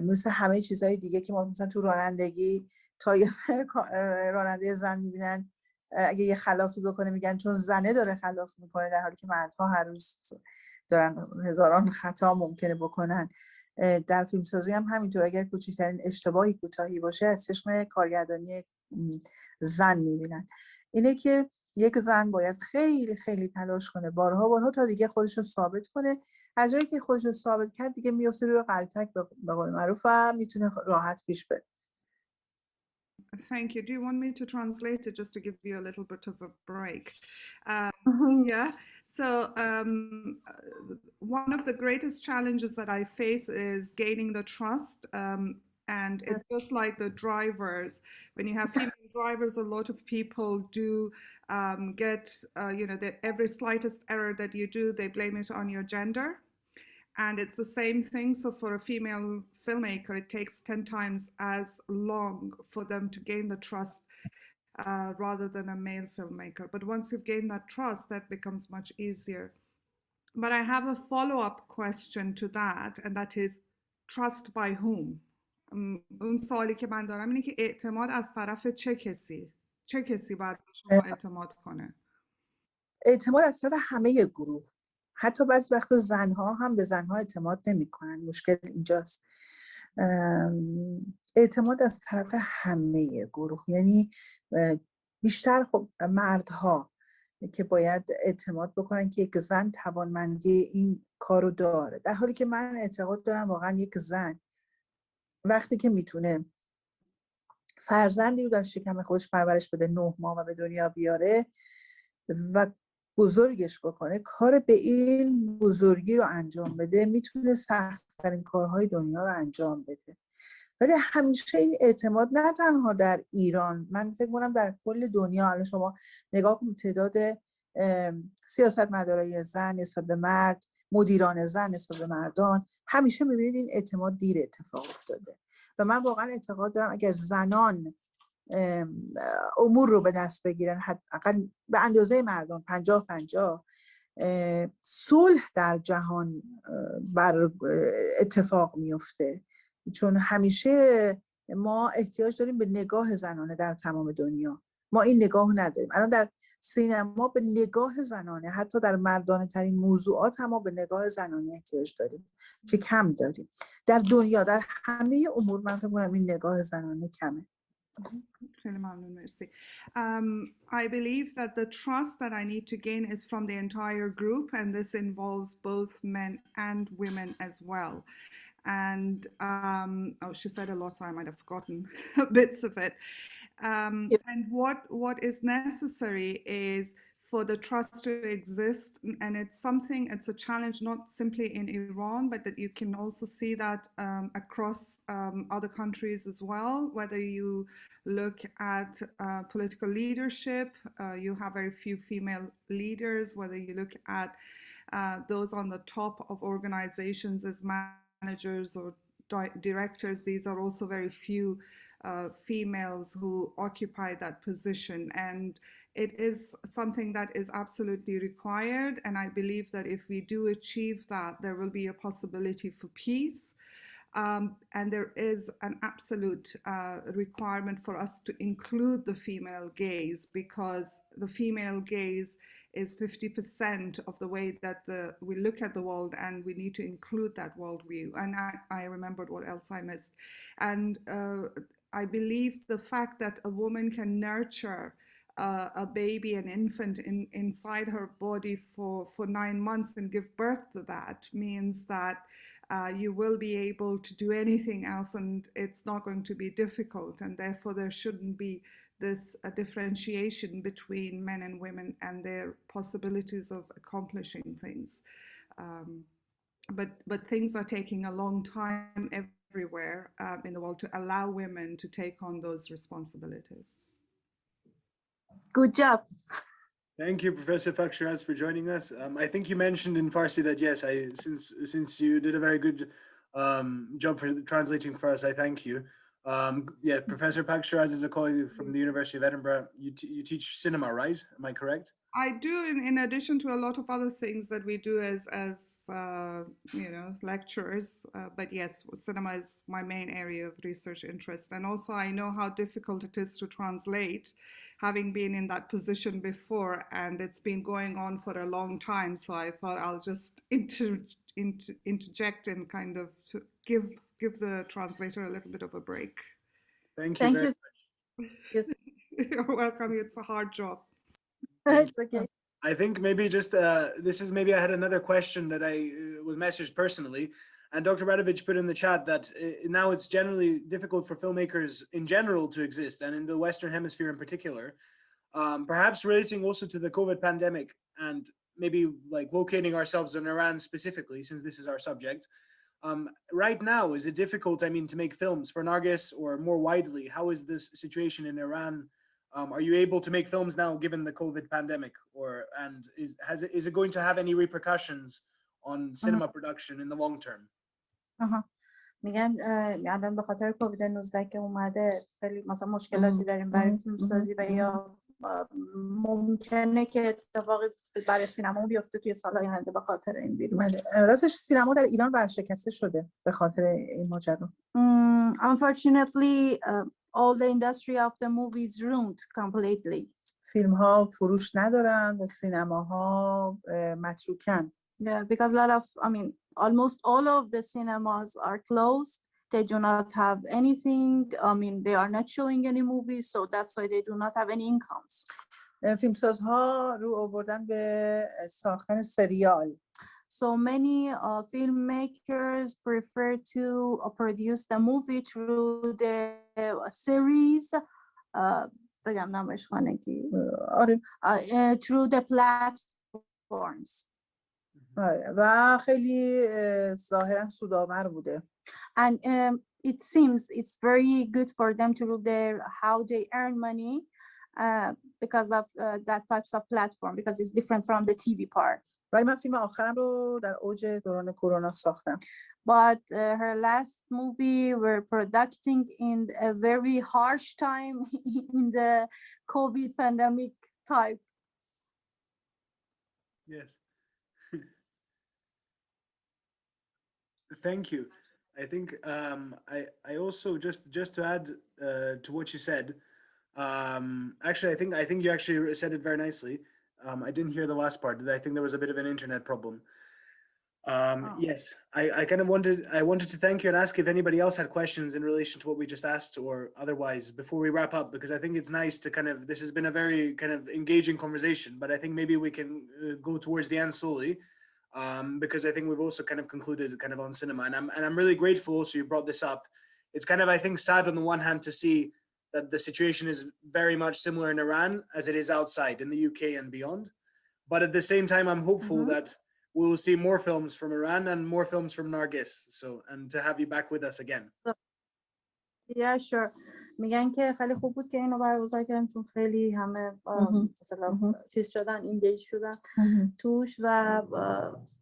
Speaker 3: مثل همه چیزهای دیگه که ما مثلا تو رانندگی تا یه راننده زن میبینن اگه یه خلافی بکنه میگن چون زنه داره خلاف میکنه، در حالی که مردها هر روز دارن هزاران خطا ممکنه بکنن. در فیلمسازی هم همینطور، اگر کوچکترین اشتباهی کوتاهی باشه از چشم کارگردانی زن میبینن. اینه که یک زن باید خیلی خیلی تلاش کنه بارها بارها تا دیگه خودش رو ثابت کنه. از جایی که خودش رو ثابت کرد دیگه میفته روی غلطک به قول معروف و میتونه راحت پیش بره.
Speaker 7: Thank you. Do you want me to translate it just to give you a little bit of a break? Yeah. So one of the greatest challenges that I face is gaining the trust. And it's just like the drivers. When you have female drivers, a lot of people do get, every slightest error that you do, they blame it on your gender. And it's the same thing. So for a female filmmaker, it takes 10 times as long for them to gain the trust rather than a male filmmaker. But once you've gained that trust, that becomes much easier. But I have a follow-up question to that, and that is trust by whom? اون سوالی که من دارم اینه که اعتماد از طرف چه کسی؟ چه کسی باید به شما اعتماد کنه؟
Speaker 3: اعتماد از طرف همه گروه. حتی بعضی وقتا زنها هم به زنها اعتماد نمی‌کنن. مشکل اینجاست. اعتماد از طرف همه گروه، یعنی بیشتر خب مردها که باید اعتماد بکنن که یک زن توانمندی این کارو داره، در حالی که من اعتقاد دارم واقعا یک زن وقتی که میتونه فرزندی رو در شکم خودش پرورش بده 9 ماه و به دنیا بیاره و بزرگش بکنه، کار به این بزرگی رو انجام بده، میتونه سخت‌ترین کارهای دنیا رو انجام بده. ولی همیشه این اعتماد نه تنها در ایران، من فکر کنم در کل دنیا، الان شما نگاه کنید تعداد سیاستمدارای زن نسبت به مرد، مدیران زن نسبت به مردان، همیشه میبینید این اعتماد دیر اتفاق افتاده. و من واقعا اعتقاد دارم اگر زنان امور رو به دست بگیرن، حداقل به اندازه مردان 50-50، صلح در جهان بر اتفاق میفته. چون همیشه ما احتیاج داریم به نگاه زنانه در تمام دنیا. ما این نگاه نداریم. الان در سینما به نگاه زنانه، حتی در مردانه ترین موضوعات هم ما به نگاه زنانه احتیاج داریم که کم داریم. در دنیا در همه امور من فکر می‌کنم این نگاه زنانه کمه.
Speaker 7: خیلی ممنون، مرسی. I believe that the trust that I need to gain is from the entire group, and this involves both men and women as well. And she said a lot, so I might have forgotten bits of it. And what is necessary is for the trust to exist, and it's a challenge not simply in Iran, but that you can also see that across other countries as well. Whether you look at political leadership, you have very few female leaders. Whether you look at those on the top of organizations as managers or directors, these are also very few females who occupy that position, and it is something that is absolutely required. And I believe that if we do achieve that, there will be a possibility for peace. And there is an absolute requirement for us to include the female gaze, because the female gaze is 50% of the way that we look at the world, and we need to include that worldview. And I remembered what else I missed. And I believe the fact that a woman can nurture a baby, an infant inside her body for 9 months and give birth to that means that you will be able to do anything else, and it's not going to be difficult, and therefore there shouldn't be this differentiation between men and women and their possibilities of accomplishing things. But things are taking a long time everywhere in the world to allow women to take on those responsibilities.
Speaker 2: Good job.
Speaker 1: Thank you, Professor Fakhshiraz, for joining us. I think you mentioned in Farsi that yes, since you did a very good job for translating for us, I thank you. Yeah, Professor Fakhshiraz is a colleague from the University of Edinburgh. You teach cinema, right? Am I correct?
Speaker 7: I do, in addition to a lot of other things that we do as lecturers. But yes, cinema is my main area of research interest, and also I know how difficult it is to translate, having been in that position before, and it's been going on for a long time. So I thought I'll just interject and kind of give the translator a little bit of a break.
Speaker 1: Thank you very much.
Speaker 3: Yes.
Speaker 7: You're welcome. It's a hard job.
Speaker 2: It's okay.
Speaker 1: I think maybe just this is maybe I had another question that I was messaged personally, and Dr. Radovich put in the chat that now it's generally difficult for filmmakers in general to exist, and in the Western Hemisphere in particular, perhaps relating also to the COVID pandemic, and maybe like locating ourselves in Iran specifically, since this is our subject. Right now, is it difficult, I mean, to make films for Narges, or more widely, how is this situation in Iran? Are you able to make films now given the COVID pandemic, or and is it going to have any repercussions on cinema production in the long term?
Speaker 2: میگن الان به خاطر کووید 19 که اومده خیلی مثلا مشکلاتی داریم برای فیلم سازی و یا ممکنه که اتفاقی برای سینما بیفته توی سالهای آینده به خاطر این ویروس.
Speaker 3: راستش سینما در ایران ورشکسته شده به خاطر این ماجرا.
Speaker 2: Unfortunately, all the industry of the movie is ruined completely.
Speaker 3: فیلم ها فروش ندارن و سینماها متروکن.
Speaker 2: Yeah, because a lot of, I mean, almost all of the cinemas are closed. They do not have anything. I mean, they are not showing any movies, so that's why they do not have any incomes.
Speaker 3: فیلمسازها رو آوردن به ساختن سریال.
Speaker 2: So many filmmakers prefer to produce the movie through the series. بگم نامش خانگی. Through the platforms.
Speaker 3: و خیلی ظاهرا سودآور بوده.
Speaker 2: And it seems it's very good for them to look there how they earn money because of that types of platform, because it's different from the TV part.
Speaker 3: ولی من فیلم آخرم رو در اوج دوران کرونا ساختم.
Speaker 2: But her last movie were producing in a very harsh time in the COVID pandemic type.
Speaker 1: Yes. Thank you. I think I also just to add to what you said. Actually, I think you actually said it very nicely. I didn't hear the last part. I think there was a bit of an internet problem. Yes, I kind of wanted to thank you and ask if anybody else had questions in relation to what we just asked, or otherwise before we wrap up, because I think it's nice to kind of, this has been a very kind of engaging conversation, but I think maybe we can go towards the end slowly, because I think we've also kind of concluded kind of on cinema, and I'm really grateful. So you brought this up. It's kind of, I think, sad on the one hand to see that the situation is very much similar in Iran as it is outside in the UK and beyond, but at the same time, I'm hopeful that we will see more films from Iran and more films from Narges. So, and to have you back with us again.
Speaker 2: Yeah, sure. میگن که خیلی خوب بود که اینو برگزار کردیم چون خیلی همه مثلا چیز شدن، اینگیج شدن توش و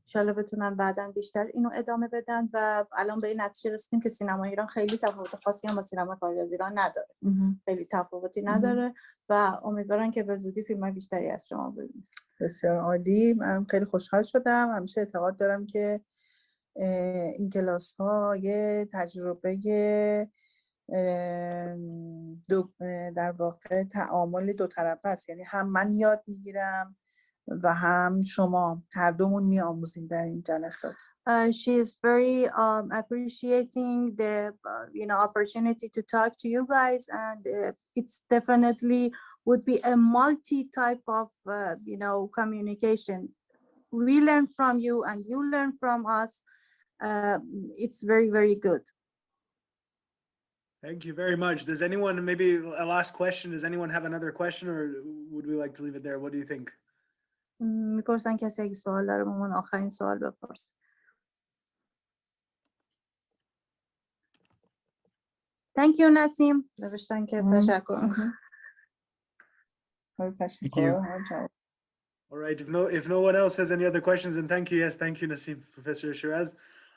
Speaker 2: انشالله بتونن بعداً بیشتر اینو ادامه بدن و الان به این نتیجه رسیدیم که سینما ایران خیلی تفاوت خاصی هم با سینما خارج از ایران نداره. خیلی تفاوتی نداره و امیدوارم که به زودی فیلم‌های بیشتری از شما ببینیم.
Speaker 3: بسیار عالی. من خیلی خوشحال شدم. همیشه اعتقاد دارم که این کلاس‌ها یه تجربه در واقع تعامل دو طرفه است، یعنی هم من یاد میگیرم و هم شما، هر دومون میآموزیم در این جلسات.
Speaker 2: She is very appreciating the opportunity to talk to you guys, and it's definitely would be a multi-type of communication. We learn from you and you learn from us. It's very, very good.
Speaker 1: Thank you very much. Does anyone, maybe a last question, does anyone have another question, or would we like to leave it there? What do you think?
Speaker 2: میپرسن کسی اگه سوال داره من آخرین سوال بپرس. Thank you نسیم. نوشتن که تشکر.
Speaker 5: Thank you.
Speaker 1: All right. If no one else has any other questions, then thank you. Yes, thank you, Nasim, Professor Shiraz.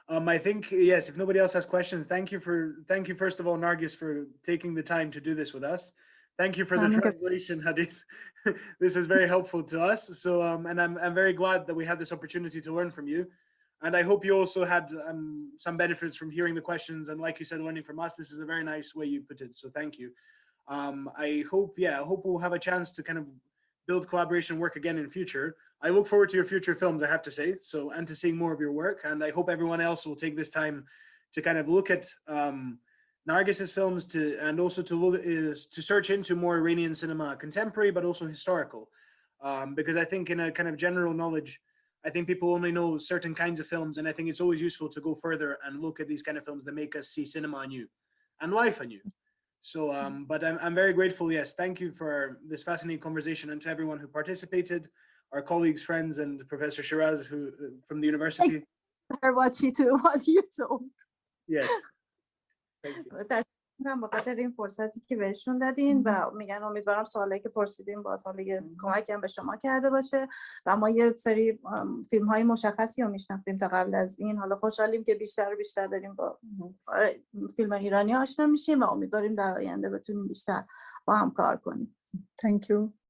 Speaker 1: I think, yes, if nobody else has questions, thank you first of all, Narges, for taking the time to do this with us. Thank you for the translation, Hadith. This is very helpful to us. So, and I'm very glad that we had this opportunity to learn from you. And I hope you also had some benefits from hearing the questions. And like you said, learning from us, this is a very nice way you put it. So thank you. I hope we'll have a chance to kind of build collaboration work again in future. I look forward to your future films, I have to say, and to seeing more of your work. And I hope everyone else will take this time to kind of look at Narges's films and also to search into more Iranian cinema, contemporary, but also historical. because I think in a kind of general knowledge, I think people only know certain kinds of films, and I think it's always useful to go further and look at these kind of films that make us see cinema anew and life anew. So, but I'm very grateful. Yes, thank you for this fascinating conversation, and to everyone who participated, our colleagues, friends, and Professor Shiraz, who from the university.
Speaker 2: What you told.
Speaker 1: Yes. Thank you.
Speaker 2: تشکرم به خاطر این فرصتی که بهشون دادین و میگن امیدوارم سوالایی که پرسیدین با سوالی کمکم به شما کرده باشه و ما یه سری فیلم های مشخصی رو میشناختیم تا قبل از این. حالا خوشحالیم که بیشتر و بیشتر داریم با فیلم ایرانی آشنا میشیم و امیدواریم در آینده بتونیم بیشتر با هم کار کنیم.
Speaker 3: Thank you.